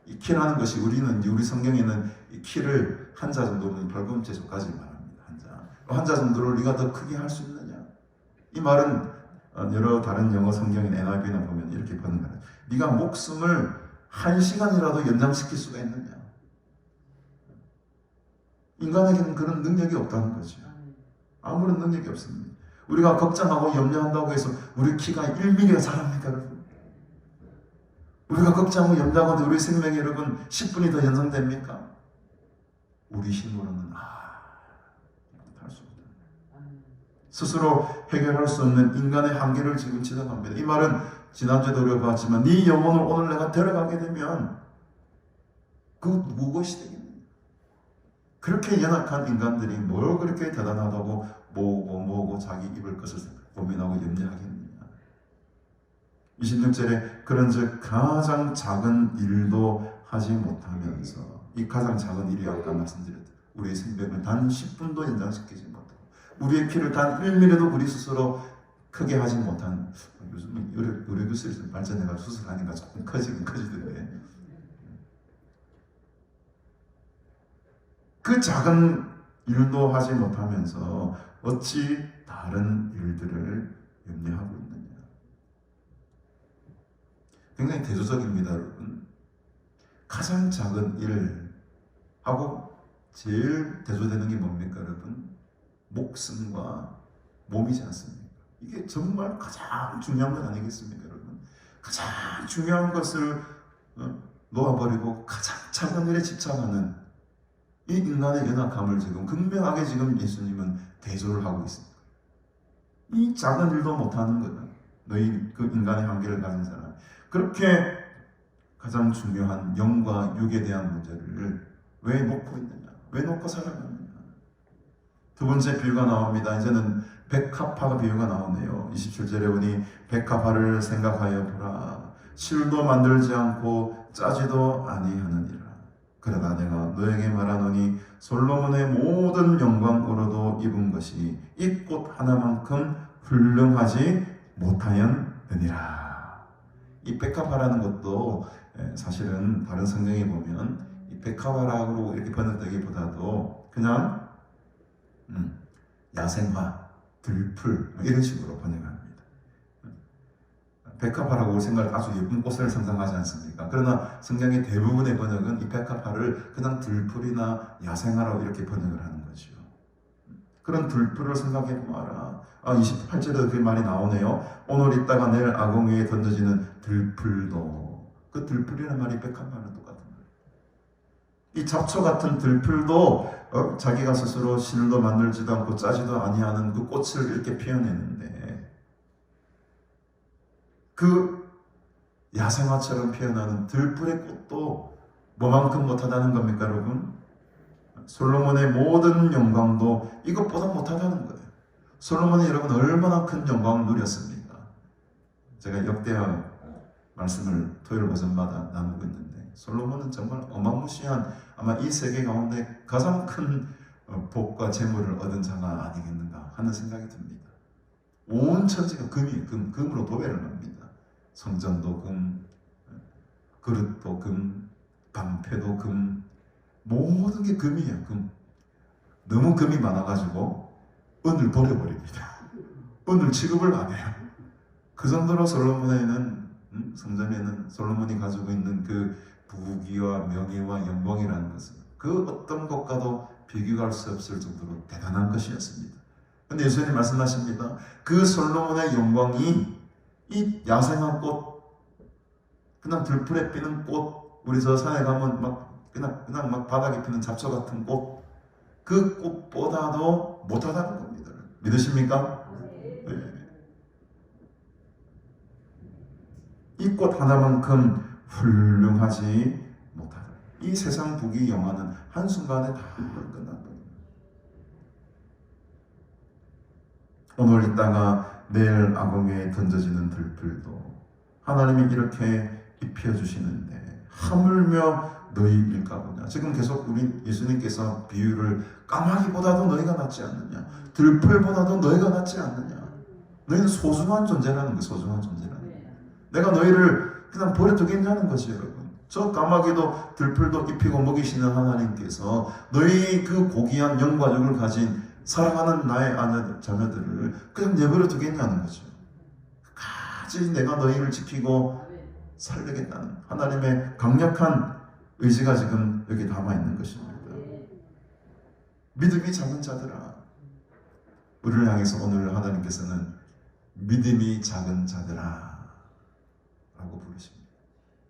이 키라는 것이 우리 성경에는 이 키를 한자 정도는 벌금제소까지 말합니다. 한자 정도를 우리가 더 크게 할 수 있느냐. 이 말은 여러 다른 영어 성경인 NIV나 보면 이렇게 번역하는, 네가 목숨을 1시간이라도 연장시킬 수가 있느냐. 인간에게는 그런 능력이 없다는 거죠. 아무런 능력이 없습니다. 우리가 걱정하고 염려한다고 해서 우리 키가 1mm가 자랍니까 여러분? 우리가 걱정하고 염려하는데 우리 생명이 여러분 10분이 더 연장됩니까? 우리 힘으로는 할 수 없다. 스스로 해결할 수 없는 인간의 한계를 지금 지적합니다. 이 말은 지난주에도 우리가 봤지만 네 영혼을 오늘 내가 데려가게 되면 그 무엇이 되겠느냐. 그렇게 연약한 인간들이 뭘 그렇게 대단하다고 모으고 자기 입을 것을 고민하고 염려하겠느냐. 26절에 그런즉 가장 작은 일도 하지 못하면서, 이 가장 작은 일이 아까 말씀드렸던 우리의 생명을 단 10분도 연장시키지 못하고 우리의 키를 단 1mm도 우리 스스로 크게 하지 못한, 요즘 의료기술이 발전해가 수술하니까 조금 커지던데 그 작은 일도 하지 못하면서 어찌 다른 일들을 염려하고 있느냐. 굉장히 대조적입니다, 여러분. 가장 작은 일하고 제일 대조되는 게 뭡니까, 여러분? 목숨과 몸이지 않습니까? 이게 정말 가장 중요한 것 아니겠습니까, 여러분? 가장 중요한 것을 놓아버리고 가장 작은 일에 집착하는 이 인간의 연약함을 지금 극명하게 지금 예수님은 대조를 하고 있습니다. 이 작은 일도 못하는 거다. 너희 그 인간의 한계를 가진 사람. 그렇게 가장 중요한 영과 육에 대한 문제를 왜 놓고 있느냐? 왜 놓고 살아가느냐? 두 번째 비유가 나옵니다. 이제는 백합화 비유가 나오네요. 27절에 보니 백합화를 생각하여 보라. 실도 만들지 않고 짜지도 아니하느니라. 그러나 내가 너에게 말하노니 솔로몬의 모든 영광으로도 입은 것이 이 꽃 하나만큼 훌륭하지 못하였느니라. 이 백합화라는 것도 사실은 다른 성경에 보면 이 백합화라고 이렇게 번역되기보다도 그냥 야생화, 들풀 이런 식으로 번역합니다. 백합화라고 생각을 아주 예쁜 꽃을 상상하지 않습니까? 그러나 성경의 대부분의 번역은 이 백합화를 그냥 들풀이나 야생화라고 이렇게 번역을 하는 거죠. 그런 들풀을 생각해 보아라. 28절에도 그 말이 나오네요. 오늘 있다가 내일 아궁 위에 던져지는 들풀도, 그 들풀이라는 말이 백합화는 똑같은 거예요. 이 잡초 같은 들풀도 자기가 스스로 실도 만들지도 않고 짜지도 아니하는 그 꽃을 이렇게 피워내는데, 그 야생화처럼 피어나는 들풀의 꽃도 뭐만큼 못하다는 겁니까, 여러분? 솔로몬의 모든 영광도 이것보다 못하다는 거예요. 솔로몬이 여러분 얼마나 큰 영광을 누렸습니까? 제가 역대하 말씀을 토요일 오전마다 나누고 있는데 솔로몬은 정말 어마무시한, 아마 이 세계 가운데 가장 큰 복과 재물을 얻은 자가 아니겠는가 하는 생각이 듭니다. 온 천지가 금이에요. 금으로 도배를 합니다. 성전도 금, 그릇도 금, 방패도 금, 모든 게 금이에요. 금. 너무 금이 많아가지고 은을 버려버립니다. 은을 취급을 안 해요. 그 정도로 솔로몬에는 성전에는 솔로몬이 가지고 있는 그 부귀와 명예와 영광이라는 것은 그 어떤 것과도 비교할 수 없을 정도로 대단한 것이었습니다. 그런데 예수님이 말씀하십니다. 그 솔로몬의 영광이 이 야생한 꽃, 그냥 들풀에 피는 꽃, 우리 저 산에 가면 그냥 막 바닥에 피는 잡초 같은 꽃, 그 꽃보다도 못하다는 겁니다. 믿으십니까? 네. 이 꽃 하나만큼 훌륭하지 못하다. 이 세상 부귀 영화는 한순간에 다 끝난 거예요. 오늘 있다가 내일 악어에 던져지는 들풀도 하나님이 이렇게 입혀주시는데 하물며 너희일까 보냐. 지금 계속 우리 예수님께서 비유를 까마귀보다도 너희가 낫지 않느냐, 들풀보다도 너희가 낫지 않느냐. 너희는 소중한 존재라는 거예요. 소중한 존재라는 거예요. 내가 너희를 그냥 버려두겠냐는 것이 여러분. 저 까마귀도 들풀도 입히고 먹이시는 하나님께서 너희 그 고귀한 영과 육을 가진 사랑하는 나의 자녀들을 그냥 내버려 두겠냐는 거죠. 끝까지 내가 너희를 지키고 살리겠다는 하나님의 강력한 의지가 지금 여기 담아 있는 것입니다. 믿음이 작은 자들아, 우리를 향해서 오늘 하나님께서는 믿음이 작은 자들아 라고 부르십니다.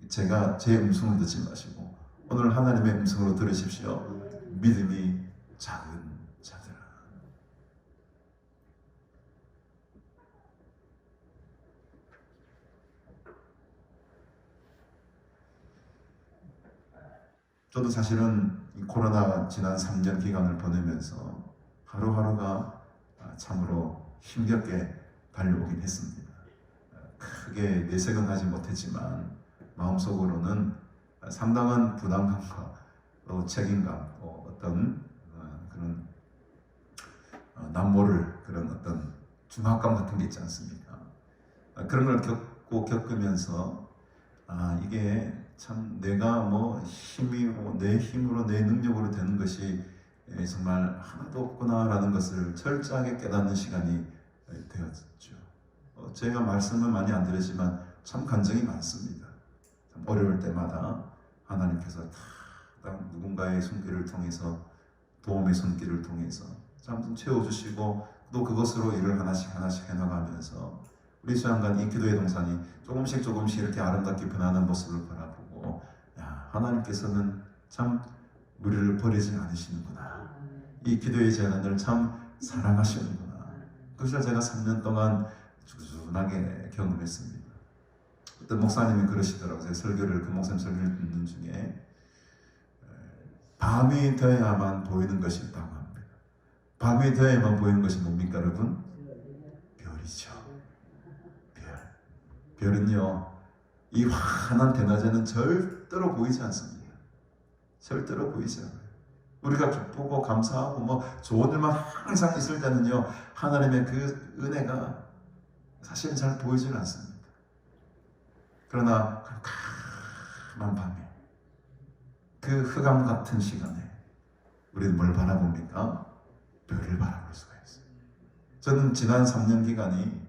제가 제 음성을 듣지 마시고 오늘 하나님의 음성으로 들으십시오. 믿음이 작은 자들아. 저도 사실은 이 코로나 지난 3년 기간을 보내면서 하루하루가 참으로 힘겹게 달려오긴 했습니다. 크게 내색은 하지 못했지만 마음속으로는 상당한 부담감과 또 책임감, 어떤 그런 남모를 그런 어떤 중압감 같은 게 있지 않습니까? 그런 걸 겪으면서 이게 참 내가 뭐 힘이고 내 힘으로 내 능력으로 되는 것이 정말 하나도 없구나라는 것을 철저하게 깨닫는 시간이 되었죠. 제가 말씀은 많이 안 드렸지만 참 간증이 많습니다. 참 어려울 때마다 하나님께서 다 누군가의 손길을 통해서 도움의 손길을 통해서 참 채워주시고 또 그것으로 일을 하나씩 해나가면서 우리 수양관 이 기도의 동산이 조금씩 이렇게 아름답게 변하는 모습을 바라보고 하나님께서는 참 우리를 버리지 않으시는구나. 이 기도의 제안을 참 사랑하시는구나. 그것을 제가 3년 동안 꾸준하게 경험했습니다. 어떤 목사님이 그러시더라고요. 그 목사님 설교를 듣는 중에 밤이 되어야만 보이는 것이 있다고 합니다. 밤이 되어야만 보이는 것이 뭡니까 여러분? 별이죠. 별은요, 이 환한 대낮에는 절대로 보이지 않습니다. 절대로 보이지 않아요. 우리가 기쁘고 감사하고 뭐 좋은 일만 항상 있을 때는요, 하나님의 그 은혜가 사실은 잘 보이질 않습니다. 그러나 캄캄한 밤에 그 흑암 같은 시간에 우리는 뭘 바라봅니까? 별을 바라볼 수가 있어요. 저는 지난 3년 기간이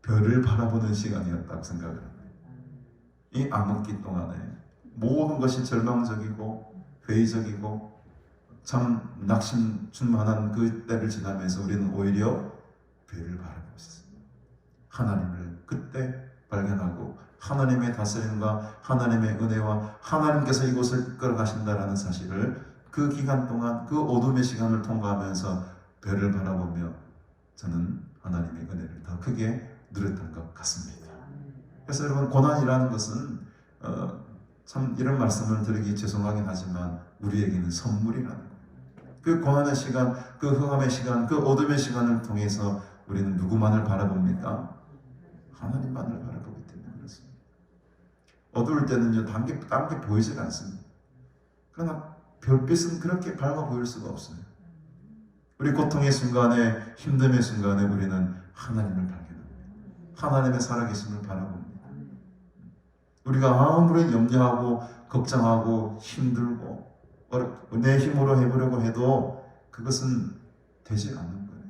별을 바라보는 시간이었다고 생각을 합니다. 이 암흑기 동안에 모든 것이 절망적이고 회의적이고 참 낙심충만한 그 때를 지나면서 우리는 오히려 별을 바라보고 있었습니다. 하나님을 그때 발견하고 하나님의 다스림과 하나님의 은혜와 하나님께서 이곳을 이끌어 가신다라는 사실을 그 기간 동안 그 어둠의 시간을 통과하면서 별을 바라보며 저는 하나님의 은혜를 더 크게 누렸던 것 같습니다. 그래서 여러분, 고난이라는 것은 참 이런 말씀을 드리기 죄송하긴 하지만 우리에게는 선물이라는 거예요. 그 고난의 시간, 그 흑암의 시간, 그 어둠의 시간을 통해서 우리는 누구만을 바라봅니까? 하나님만을 바라보기 때문에 그렇습니다. 어두울 때는요, 딴 게 보이질 않습니다. 그러나 별빛은 그렇게 밝아 보일 수가 없어요. 우리 고통의 순간에, 힘듦의 순간에 우리는 하나님을 발견합니다. 하나님의 살아계심을 바라봅니다. 우리가 아무리 염려하고 걱정하고 힘들고 내 힘으로 해보려고 해도 그것은 되지 않는 거예요.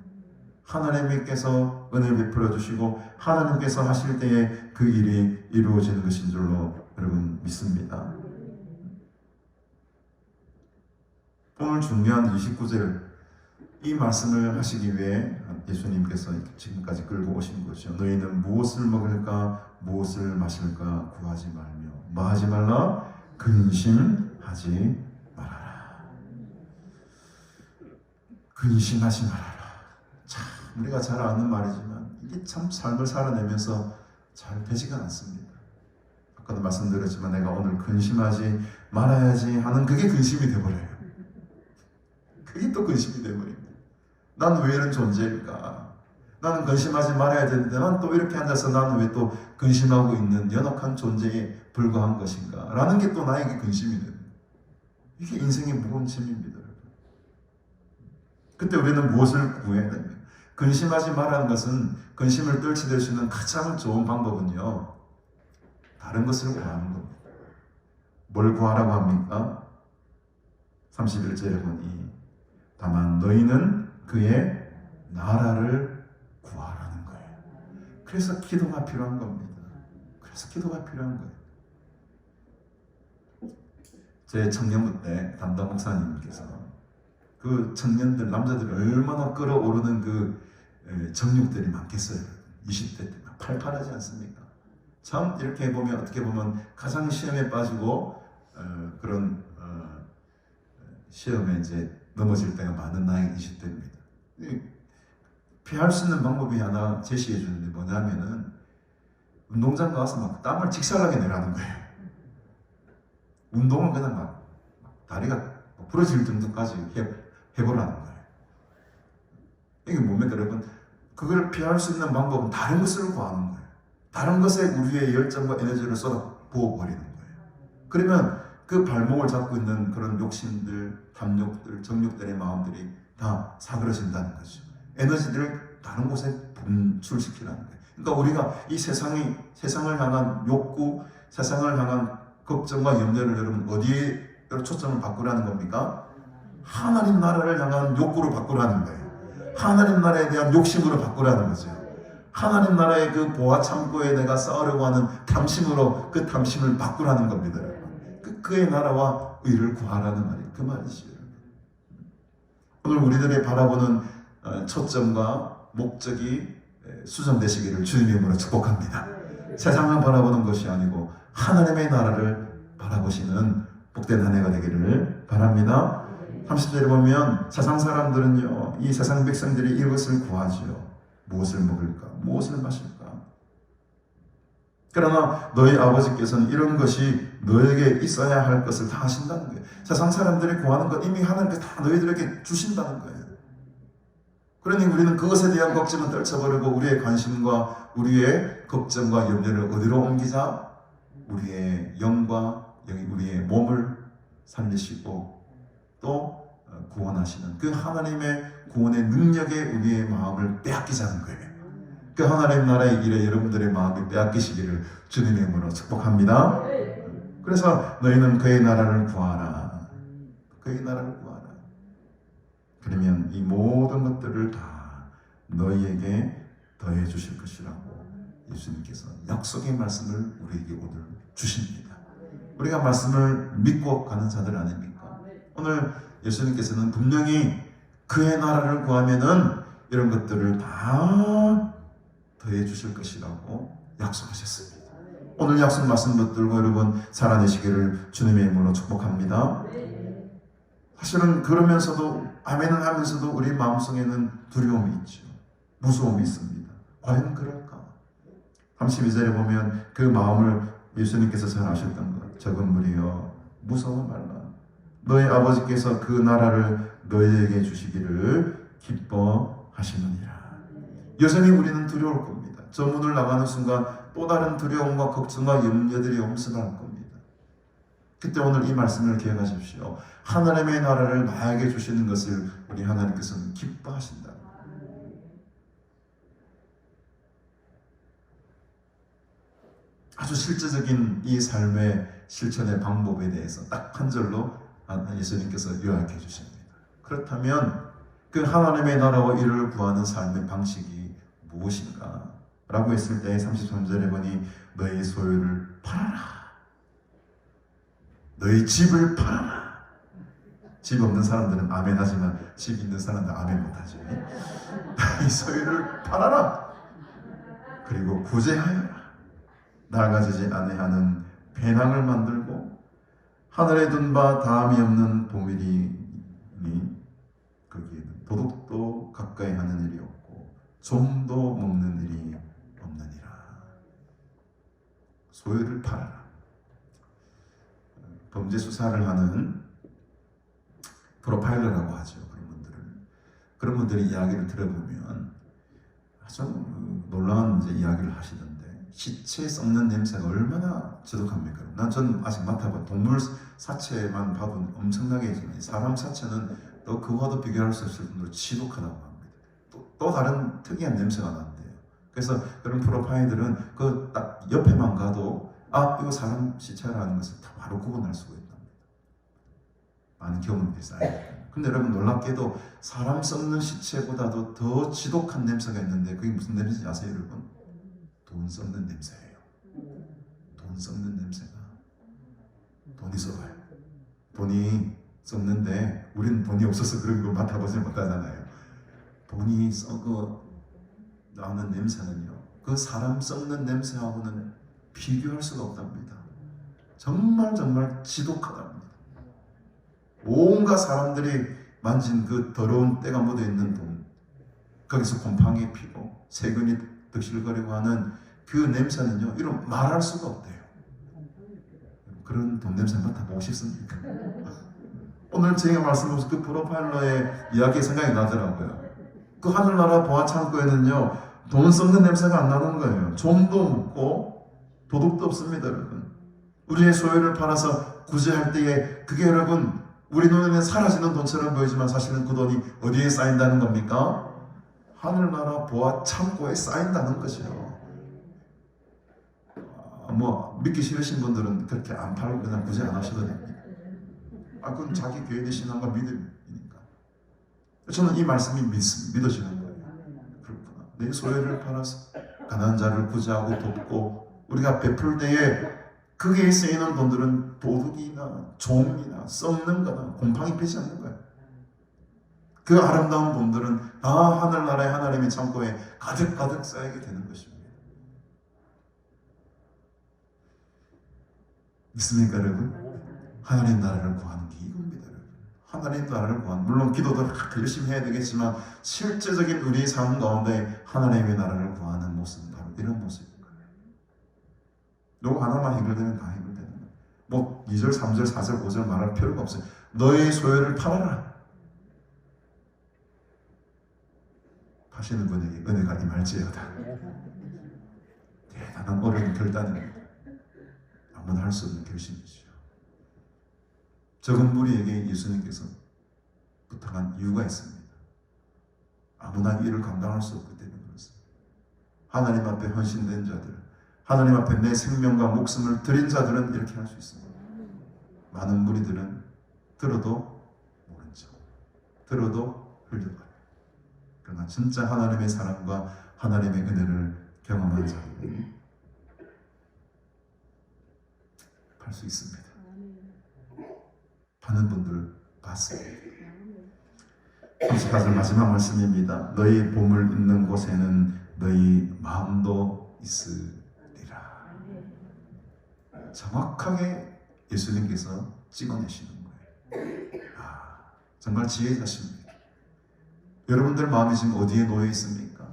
하나님께서 은혜를 베풀어 주시고 하나님께서 하실 때에 그 일이 이루어지는 것인 줄로 여러분 믿습니다. 오늘 중요한 29절 이 말씀을 하시기 위해 예수님께서 지금까지 끌고 오신 거죠. 너희는 무엇을 먹을까 무엇을 마실까 구하지 말며 뭐 하지 말라? 근심하지 말아라. 근심하지 말아라. 참 우리가 잘 아는 말이지만 이게 참 삶을 살아내면서 잘 되지가 않습니다. 아까도 말씀드렸지만 내가 오늘 근심하지 말아야지 하는 그게 근심이 돼버려요. 그게 또 근심이 돼버립니다. 나는 왜 이런 존재일까? 나는 근심하지 말아야 되는데 난 또 이렇게 앉아서 나는 왜 또 근심하고 있는 연약한 존재에 불과한 것인가? 라는 게 또 나에게 근심이 됩니다. 이게 인생의 무거운 짐입니다. 그때 우리는 무엇을 구해야 됩니까? 근심하지 말라는 것은 근심을 떨치될 수 있는 가장 좋은 방법은요, 다른 것을 구하는 겁니다. 뭘 구하라고 합니까? 31절에 보니 다만 너희는 그의 나라를 구하라는 거예요. 그래서 기도가 필요한 겁니다. 그래서 기도가 필요한 거예요. 제 청년부 때 담당 목사님께서 그 청년들, 남자들이 얼마나 끌어오르는 그 정욕들이 많겠어요. 20대 때 막 팔팔하지 않습니까? 참 이렇게 보면 어떻게 보면 가장 시험에 빠지고 그런 시험에 이제 넘어질 때가 많은 나이 20대입니다. 피할 수 있는 방법이 하나 제시해 주는데 뭐냐면은 운동장 가서 막 땀을 직살나게 내라는 거예요. 운동은 그냥 막 다리가 부러질 정도까지 해보라는 거예요. 이게 뭡니까 여러분? 그걸 피할 수 있는 방법은 다른 것을 구하는 거예요. 다른 것에 우리의 열정과 에너지를 쏟아 부어버리는 거예요. 그러면 그 발목을 잡고 있는 그런 욕심들, 탐욕들, 정욕들의 마음들이 다 사그러진다는 거죠. 에너지들을 다른 곳에 분출시키라는 거예요. 그러니까 우리가 이 세상을 향한 욕구, 세상을 향한 걱정과 염려를 여러분 어디에 초점을 바꾸라는 겁니까? 하나님 나라를 향한 욕구로 바꾸라는 거예요. 하나님 나라에 대한 욕심으로 바꾸라는 거죠. 하나님 나라의 그 보화 창고에 내가 쌓으려고 하는 탐심으로 그 탐심을 바꾸라는 겁니다. 그의 나라와 의를 구하라는 말이 그 말이죠. 오늘 우리들의 바라보는 초점과 목적이 수정되시기를 주님의 이름으로 축복합니다. 세상을 바라보는 것이 아니고 하나님의 나라를 바라보시는 복된 한 해가 되기를 바랍니다. 30절에 보면 세상 사람들은요, 이 세상 백성들이 이것을 구하지요. 무엇을 먹을까? 무엇을 마실까? 그러나 너희 아버지께서는 이런 것이 너에게 있어야 할 것을 다 하신다는 거예요. 세상 사람들이 구하는 것 이미 하나님께서 다 너희들에게 주신다는 거예요. 그러니 우리는 그것에 대한 걱정은 떨쳐버리고 우리의 관심과 우리의 걱정과 염려를 어디로 옮기자? 우리의 영과 우리의 몸을 살리시고 또 구원하시는 그 하나님의 구원의 능력에 우리의 마음을 빼앗기자는 거예요. 그 하나님 나라의 일에 여러분들의 마음이 빼앗기시기를 주님의 이름으로 축복합니다. 그래서 너희는 그의 나라를 구하라. 그의 나라를 구하라. 그러면 이 모든 것들을 다 너희에게 더해 주실 것이라고 예수님께서 약속의 말씀을 우리에게 오늘 주십니다. 우리가 말씀을 믿고 가는 자들 아닙니까? 오늘 예수님께서는 분명히 그의 나라를 구하면은 이런 것들을 다 더해 주실 것이라고 약속하셨습니다. 오늘 약속 말씀 붙들고 여러분 살아내시기를 주님의 이름으로 축복합니다. 사실은 그러면서도 아멘을 하면서도 우리 마음속에는 두려움이 있죠. 무서움이 있습니다. 과연 그럴까? 32절에 보면 그 마음을 예수님께서 잘 아셨던 것. 적은 무리여 무서워 말라. 너희 아버지께서 그 나라를 너희에게 주시기를 기뻐하시느니라. 여전히 우리는 두려울 겁니다. 저 문을 나가는 순간 또 다른 두려움과 걱정과 염려들이 엄습할 겁니다. 그때 오늘 이 말씀을 기억하십시오. 하나님의 나라를 나에게 주시는 것을 우리 하나님께서는 기뻐하신다. 아주 실제적인 이 삶의 실천의 방법에 대해서 딱 한 절로 예수님께서 요약해 주십니다. 그렇다면 그 하나님의 나라와 이를 구하는 삶의 방식이 무엇인가? 라고 했을 때 33절에 보니 너희 소유를 팔아라. 너희 집을 팔아라. 집 없는 사람들은 아멘 하지만 집 있는 사람들은 아멘 못하죠. 너희 소유를 팔아라. 그리고 구제하여라. 나아가지지 아니하는 배낭을 만들고 하늘에 둔 바 다함이 없는 보물이니 거기에는 도둑도 가까이 하는 일이 없고 좀도 먹는 일이 없느니라. 소유를 팔아라. 범죄 수사를 하는 프로파일러라고 하죠. 그런 분들의 이야기를 들어보면 아주 놀라운 이제 이야기를 하시던데, 시체 썩는 냄새가 얼마나 지독합니까? 저는 아직 맡아본 동물 사체만 봐도 엄청나게 있지만 사람 사체는 또 그와도 비교할 수 없을 정도로 지독하다고 합니다. 또 다른 특이한 냄새가 난대요. 그래서 그런 프로파일들은 그 딱 옆에만 가도 이거 사람 시체라는 것을 다 바로 구분할 수가 있답니다. 많은 경험들이 쌓여요. 근데 여러분, 놀랍게도 사람 썩는 시체보다도 더 지독한 냄새가 있는데, 그게 무슨 냄새인지 아세요, 여러분? 돈 썩는 냄새예요. 돈 썩는 냄새가. 돈이 썩어요. 돈이 썩는데 우리는 돈이 없어서 그런 걸 맡아보지 못하잖아요. 돈이 썩어 나오는 냄새는요, 그 사람 썩는 냄새하고는 비교할 수가 없답니다. 정말 지독하답니다. 온갖 사람들이 만진 그 더러운 때가 묻어있는 돈, 거기서 곰팡이 피고 세균이 득실거리고 하는 그 냄새는요, 이런 말할 수가 없대요. 그런 돈 냄새 맡아보고 싶습니까? 오늘 제가 말씀드린 그 프로파일러의 이야기 생각이 나더라고요. 그 하늘나라 보아 창고에는요, 돈 썩는 냄새가 안 나는 거예요. 좀도 없고 도둑도 없습니다, 여러분. 우리의 소유를 팔아서 구제할 때에 그게 여러분, 우리 눈에는 사라지는 돈처럼 보이지만 사실은 그 돈이 어디에 쌓인다는 겁니까? 하늘나라 보아 창고에 쌓인다는 것이요. 믿기 싫으신 분들은 그렇게 안 팔고 그냥 구제 안 하셔도 됩니다. 그건 자기 교회의 신앙과 믿음이니까. 저는 이 말씀이 믿어지는 거예요. 그렇구나. 내 소유를 팔아서 가난한 자를 구제하고 돕고 우리가 베풀 때에 거기에 쓰이는 돈들은 도둑이나 종이나 썩는 거나 곰팡이 피지 않는 거예요. 그 아름다운 돈들은 다 하늘나라의 하나님의 창고에 가득 쌓이게 되는 것입니다. 믿습니까, 여러분? 하나님 나라를 구하는 게 이겁니다, 여러분. 하나님 나라를 구하는, 물론 기도도 열심히 해야 되겠지만 실제적인 우리의 삶 가운데 하나님의 나라를 구하는 모습은 바로 이런 모습입니다. 요거 하나만 해결되면 다 해결되는 거예요. 2절, 3절, 4절, 5절 말할 필요가 없어요. 너의 소유를 팔아라. 파시는 분에게 은혜가 임할지어다. 대단한 어려운 결단입니다. 아무나 할 수 없는 결심이죠. 적은 무리에게 예수님께서 부탁한 이유가 있습니다. 아무나 이를 감당할 수 없기 때문에 그렇습니다. 하나님 앞에 헌신된 자들, 하나님 앞에 내 생명과 목숨을 드린 자들은 이렇게 할 수 있습니다. 많은 무리들은 들어도 모른 척, 들어도 흘려가요. 그러나 진짜 하나님의 사랑과 하나님의 은혜를 경험한 자들은 팔 수 있습니다. 파는 분들 봤습니다. 34절 마지막 말씀입니다. 너희 보물 있는 곳에는 너희 마음도 있으리라. 정확하게 예수님께서 찍어내시는 거예요. 정말 지혜자십니다. 여러분들 마음이 지금 어디에 놓여 있습니까?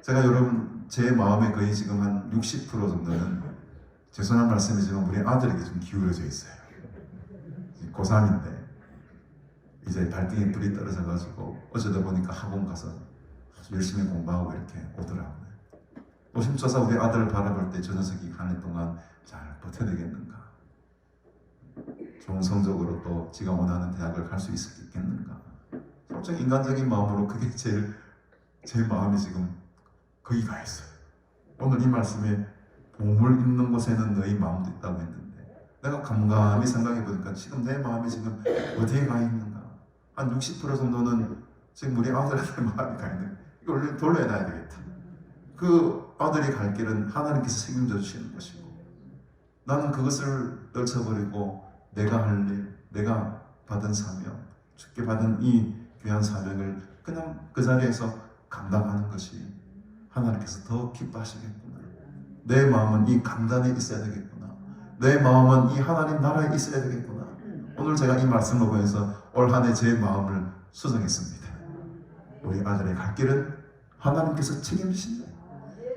제가 여러분, 제 마음에 거의 지금 한 60% 정도는, 죄송한 말씀이지만 우리 아들에게 좀 기울어져 있어요. 고3인데 이제 발등에 불이 떨어져가지고 어쩌다 보니까 학원 가서 열심히 공부하고 이렇게 오더라고요. 노심초사 우리 아들을 바라볼 때 저 녀석이 한 해 동안 잘 버텨내겠는가, 좋은 성적으로 또 지가 원하는 대학을 갈 수 있겠는가, 솔직히 인간적인 마음으로 그게 제 마음이 지금 거기 가 있어요. 오늘 이 말씀에 보물 있는 곳에는 너희 마음도 있다고 했는데, 내가 감감히 생각해 보니까 지금 내 마음이 지금 어디에 가 있는가, 한 60% 정도는 지금 우리 아들한테 마음이 가 있는, 이걸 돌려놔야 되겠다. 그 아들이 갈 길은 하나님께서 책임져 주시는 것이고, 나는 그것을 떨쳐버리고 내가 할 일, 내가 받은 사명, 주께 받은 이 귀한 사명을 그냥 그 자리에서 감당하는 것이 하나님께서 더 기뻐하시겠구나. 내 마음은 이 강단에 있어야 되겠구나. 내 마음은 이 하나님 나라에 있어야 되겠구나. 오늘 제가 이 말씀을 보면서 올 한 해 제 마음을 수정했습니다. 우리 아들의 갈 길은 하나님께서 책임지신다.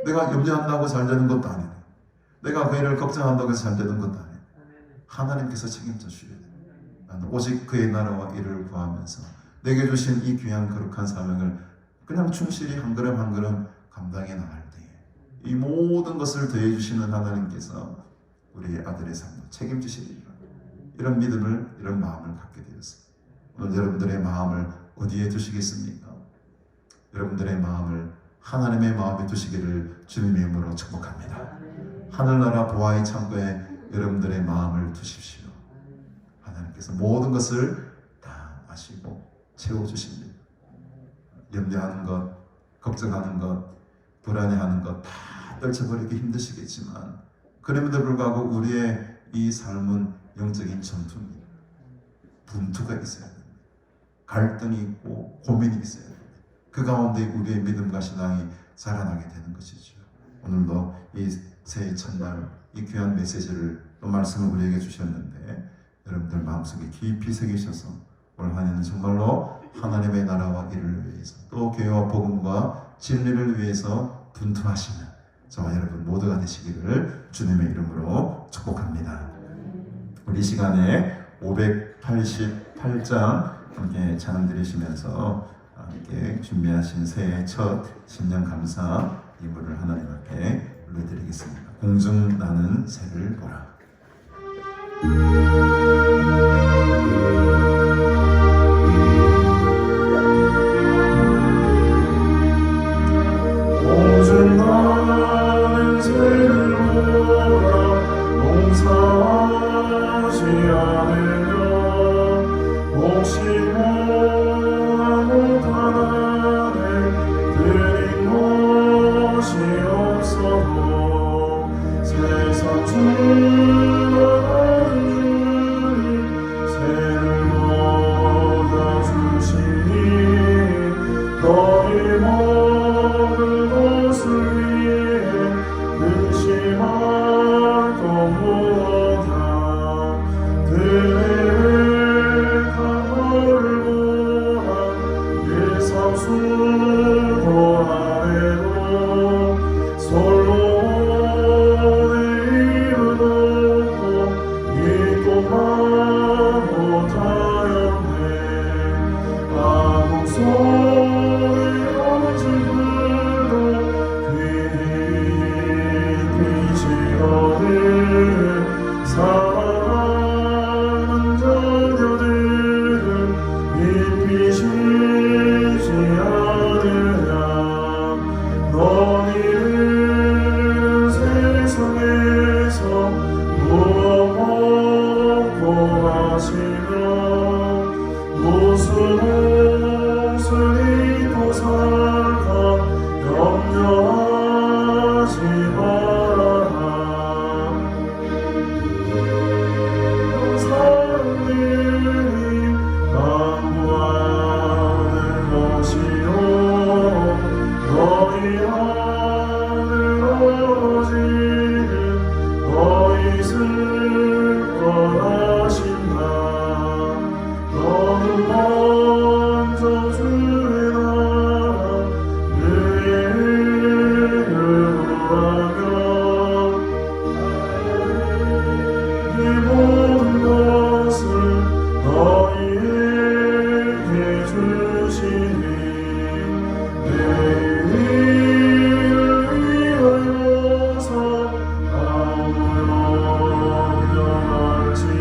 내가 염려한다고 잘 되는 것도 아니고, 내가 그 일을 걱정한다고 해서 잘 되는 것도 아니고, 하나님께서 책임져 주셔야 됩니다. 나는 오직 그의 나라와 일을 구하면서 내게 주신 이 귀한 거룩한 사명을 그냥 충실히 한 걸음 한 걸음 감당해 나갈 때에 이 모든 것을 더해 주시는 하나님께서 우리 아들의 삶을 책임지시리라. 이런 믿음을, 이런 마음을 갖게 되었습니다. 오늘 여러분들의 마음을 어디에 두시겠습니까? 여러분들의 마음을 하나님의 마음에 두시기를 주님의 이름으로 축복합니다. 하늘나라 보아의 창고에 여러분들의 마음을 두십시오. 하나님께서 모든 것을 다 아시고 채워주십니다. 염려하는 것, 걱정하는 것, 불안해하는 것 다 떨쳐버리기 힘드시겠지만 그럼에도 불구하고 우리의 이 삶은 영적인 전투입니다. 분투가 있어야 됩니다. 갈등이 있고 고민이 있어야 됩니다. 그 가운데 우리의 믿음과 신앙이 자라나게 되는 것이죠. 오늘도 이 새해 첫날 이 귀한 메시지를 또 말씀을 우리에게 주셨는데 여러분들 마음속에 깊이 새기셔서 올 한해는 정말로 하나님의 나라와 일을 위해서 또 교회와 복음과 진리를 위해서 분투하시는 저와 여러분 모두가 되시기를 주님의 이름으로 축복합니다. 우리 시간에 588장 함께 찬양 드리시면서 함께 준비하신 새해 첫 신년 감사 이물을 하나님 앞에 올려드리겠습니다. 공중 나는 새를 보라. 오직 나는 새를 보라 농사하지 않으며 몫이 뭐하고 가난해 드린 것이 없어도 세상 주관하는 주님 새를 먹여주시니 너희 먹을 것을 위해 근심할 것 무엇이야 들의 강물을 보라 일상수 고아래로 솔로 내 이름 없고 잊고 못하였네 아무 소리 없지 불도 귀히 비시거든 사랑하는 자녀들은 입히시지 않으랴 너희는 세상에서 무엇 먹고 마시며 무슨 옷을 입고 살까 염려하지 말아라 사람들이 강구하는 것이요 너희 하늘 아버지는 너희 쓸 거라신다 너는 먼저 주의 나라 그의 일을 구하며 이 모든 것을 너희에게 주시니 내일을 위하여서 아무 염려할지니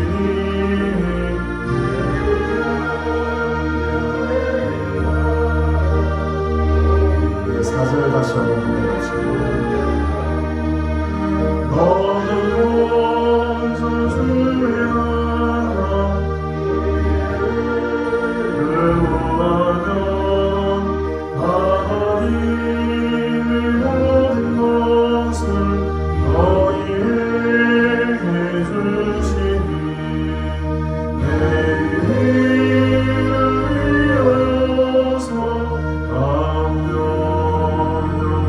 4절 다시 한번 보겠습니다. 너는 먼저 주의 나라 구하면 하나님의 모든 것을 너희에게 주시니 내일을 위하여서 아무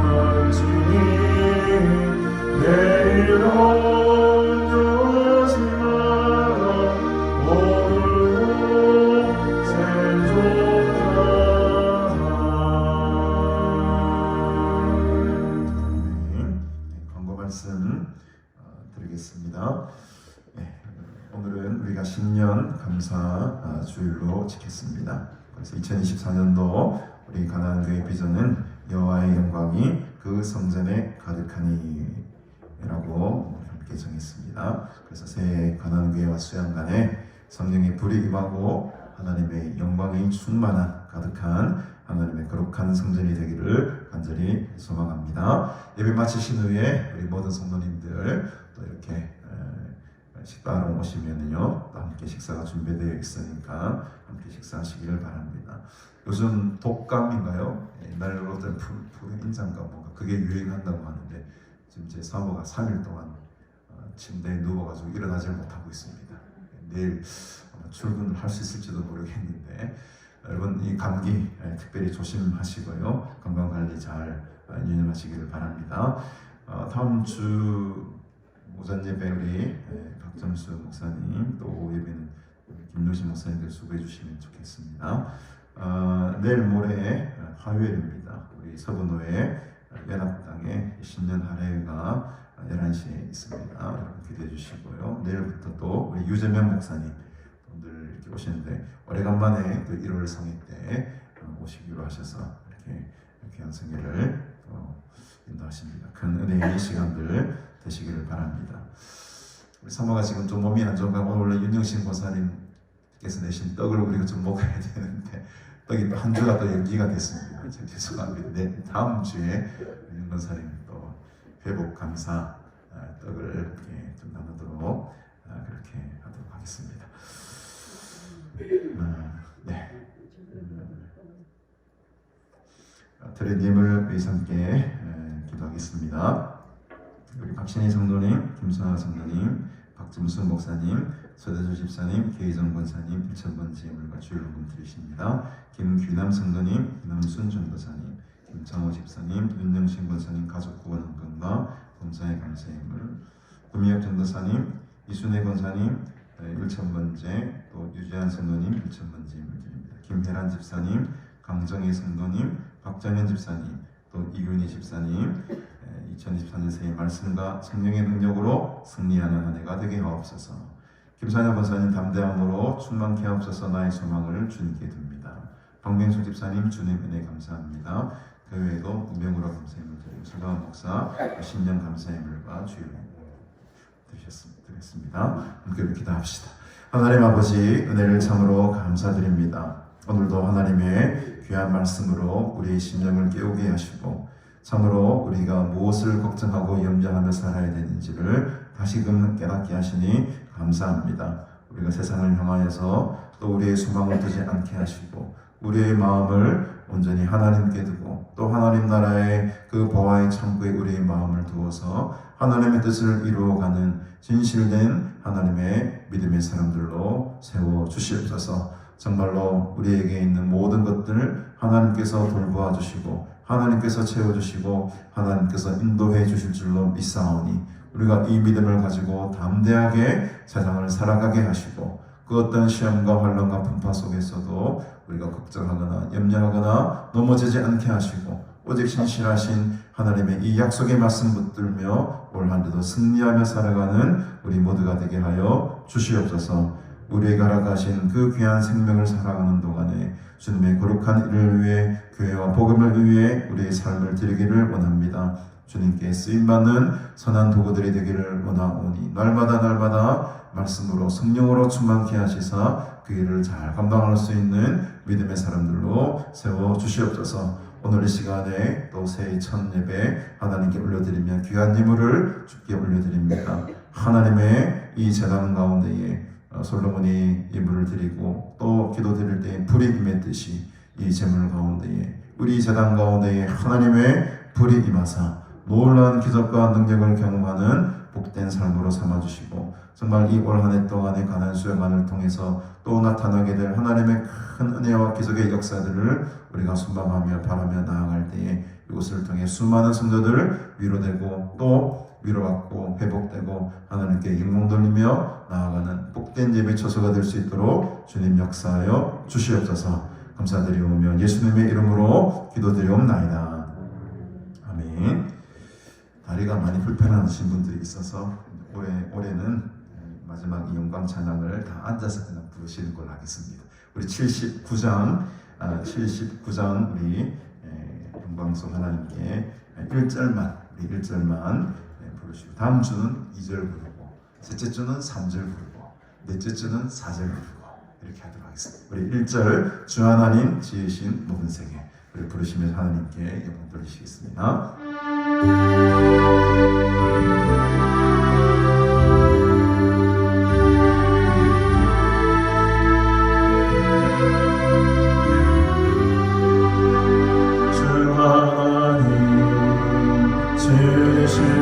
염려할지니 내일 염려하지 마라 오늘도 생존하라 광고 말씀 드리겠습니다. 네, 오늘은 우리가 신년 감사 주일로 지켰습니다. 그래서 2024년도 우리 가나안 교회 비전은 여호와의 영광이 그 성전에 가득하니라고 함께 정했습니다. 그래서 새해 가나안 교회와 수양 간에 성령의 불이 임하고 하나님의 영광이 충만한 가득한 하나님의 거룩한 성전이 되기를 간절히 소망합니다. 예배 마치신 후에 우리 모든 성도님들 또 이렇게 식당으로 오시면은요, 또 함께 식사가 준비되어 있으니까 함께 식사하시기를 바랍니다. 요즘 독감인가요? 옛날로 푸른 인장가 뭔가 그게 유행한다고 하는데 지금 제 사모가 3일 동안 침대에 누워가지고 일어나질 못하고 있습니다. 내일 출근을 할 수 있을지도 모르겠는데 여러분 이 감기 특별히 조심하시고요, 건강관리 잘 유념하시기를 바랍니다. 다음 주 오전 예배 우리 박정수 목사님 또 오후 예배는 김노신 목사님들 수고해 주시면 좋겠습니다. 내일 모레 화요일입니다. 우리 서부노회 연합당의 신년 할애회가 11시에 있습니다. 여러분 기대해 주시고요. 내일부터 또 우리 유재명 목사님 늘 이렇게 오시는데 오래간만에 또 1월 성회 때 오시기로 하셔서 이렇게 귀한 성회를 또 인도하십니다. 큰 은혜의 시간들 되시기를 바랍니다. 우리 사모가 지금 좀 몸이 안 좋은가 오늘 원래 윤영신 권사님께서 내신 떡을 우리가 좀 먹어야 되는데 떡이 또 한 주가 또 연기가 됐습니다. 참 죄송합니다. 네, 다음 주에 윤 권사님 또 회복 감사 떡을 이렇게 좀 나누도록 그렇게 하도록 하겠습니다. 네. 드레님을 위해서 함께 기도하겠습니다. 우리 박신희 성도님, 김선아 성도님, 박점수 목사님, 서대주 집사님, 계희정 권사님, 1,000번 제물과 주일로금 드리십니다. 김규남 성도님, 김남순 전도사님, 김창호 집사님, 윤영신 권사님 가족 구원 헌금과 범사의 감사예물, 구미혁 전도사님, 이순혜 권사님 1,000번째, 또 유재한 성도님 1,000번째 예물 드립니다. 김혜란 집사님, 강정희 성도님, 박정현 집사님, 또 이균희 집사님 2024년 새해 말씀과 성령의 능력으로 승리하는 한 해가 되게 하옵소서. 김산영 권사님 담대함으로 충만케 하옵소서. 나의 소망을 주님께 둡니다. 박명수 집사님 주님 은혜 감사합니다. 그 외에도 우명으로 감사함을 드리고 서가원 목사 신년 감사함을과 주일 드렸습니다. 함께 기도합시다. 하나님 아버지 은혜를 참으로 감사드립니다. 오늘도 하나님의 귀한 말씀으로 우리의 심령을 깨우게 하시고 참으로 우리가 무엇을 걱정하고 염려하며 살아야 되는지를 다시금 깨닫게 하시니 감사합니다. 우리가 세상을 향하여서 또 우리의 소망을 두지 않게 하시고 우리의 마음을 온전히 하나님께 두고 또 하나님 나라의 그 보화의 창고에 우리의 마음을 두어서 하나님의 뜻을 이루어가는 진실된 하나님의 믿음의 사람들로 세워 주시옵소서. 정말로 우리에게 있는 모든 것들을 하나님께서 돌보아 주시고 하나님께서 채워주시고 하나님께서 인도해 주실 줄로 믿사오니 우리가 이 믿음을 가지고 담대하게 세상을 살아가게 하시고 그 어떤 시험과 환난과 분파 속에서도 우리가 걱정하거나 염려하거나 넘어지지 않게 하시고 오직 신실하신 하나님의 이 약속의 말씀 붙들며 올 한 해도 승리하며 살아가는 우리 모두가 되게 하여 주시옵소서. 우리에게 허락하신 그 귀한 생명을 살아가는 동안에 주님의 거룩한 일을 위해 교회와 복음을 위해 우리의 삶을 드리기를 원합니다. 주님께 쓰임받는 선한 도구들이 되기를 원하오니 날마다 말씀으로 성령으로 충만케 하시사 그 일을 잘 감당할 수 있는 믿음의 사람들로 세워 주시옵소서. 오늘 이 시간에 또 새해 첫 예배 하나님께 올려드리며 귀한 예물을 주께 올려드립니다. 하나님의 이 제단 가운데에 솔로몬이 예물을 드리고 또 기도 드릴 때 불이 임했듯이 이 제물 가운데에 우리 제단 가운데에 하나님의 불이 임하사 놀라운 기적과 능력을 경험하는 복된 삶으로 삼아주시고 정말 이 올 한 해 동안의 가난 수양만을 통해서 또 나타나게 될 하나님의 큰 은혜와 기적의 역사들을 우리가 순방하며 바라며 나아갈 때에 이것을 통해 수많은 성도들 위로되고 또 위로받고 회복되고 하나님께 영광 돌리며 나아가는 복된 예배 처소가 될 수 있도록 주님 역사하여 주시옵소서. 감사드리오며 예수님의 이름으로 기도드리옵나이다. 아멘. 다리가 많이 불편하신 분들이 있어서 올해는 마지막 이 영광 찬양을 다 앉아서 그냥 부르시는 걸로 하겠습니다. 우리 79장 우리 영광송 하나님께 1절만 부르시고, 다음 주는 2절 부르고, 셋째 주는 3절 부르고, 넷째 주는 4절 부르고, 이렇게 하도록 하겠습니다. 우리 1절 주 하나님 지으신 모든 세계, 우리 부르시면서 하나님께 영광 돌리시겠습니다.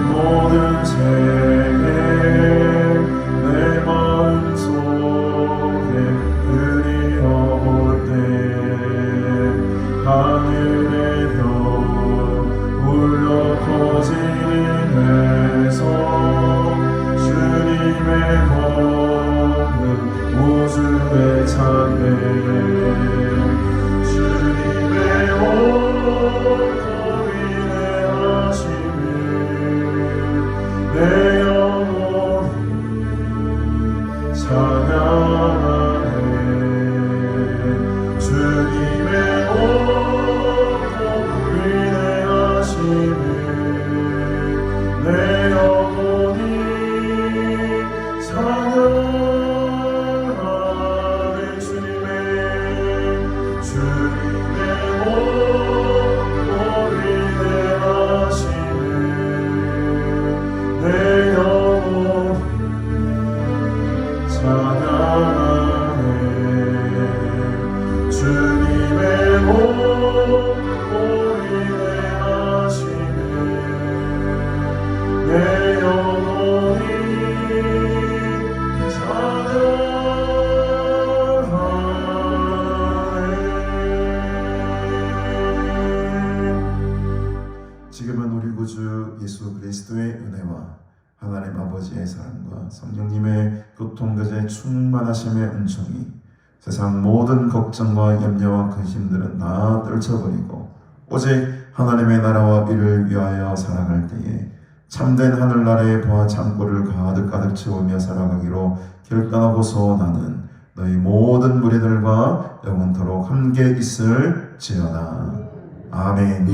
모든 세계 내 마음속에 그리워올 때 하늘의 별 울려 터지면서 주님의 검은 우주의 찬美주님의 내 영혼이 찬양하네 주님의 온통 위대하심을 내 영혼이 찬양하네 주님의 온통 위대하심을 내 영혼 찬양하네 주님의 온통 위대하심을 내 영혼이 찬양하네. 지금은 우리 구주 예수 그리스도의 은혜와 하나님 아버지의 사랑과 성령님의 교통교제 충만하심의 은총이 세상 모든 걱정과 염려와 근심들은 다 떨쳐버리고 오직 하나님의 나라와 이를 위하여 살아갈 때에 참된 하늘나라의 보화 창고를 가득 채우며 살아가기로 결단하고 소원하는 너희 모든 무리들과 영원토록 함께 있을지어다. 아멘.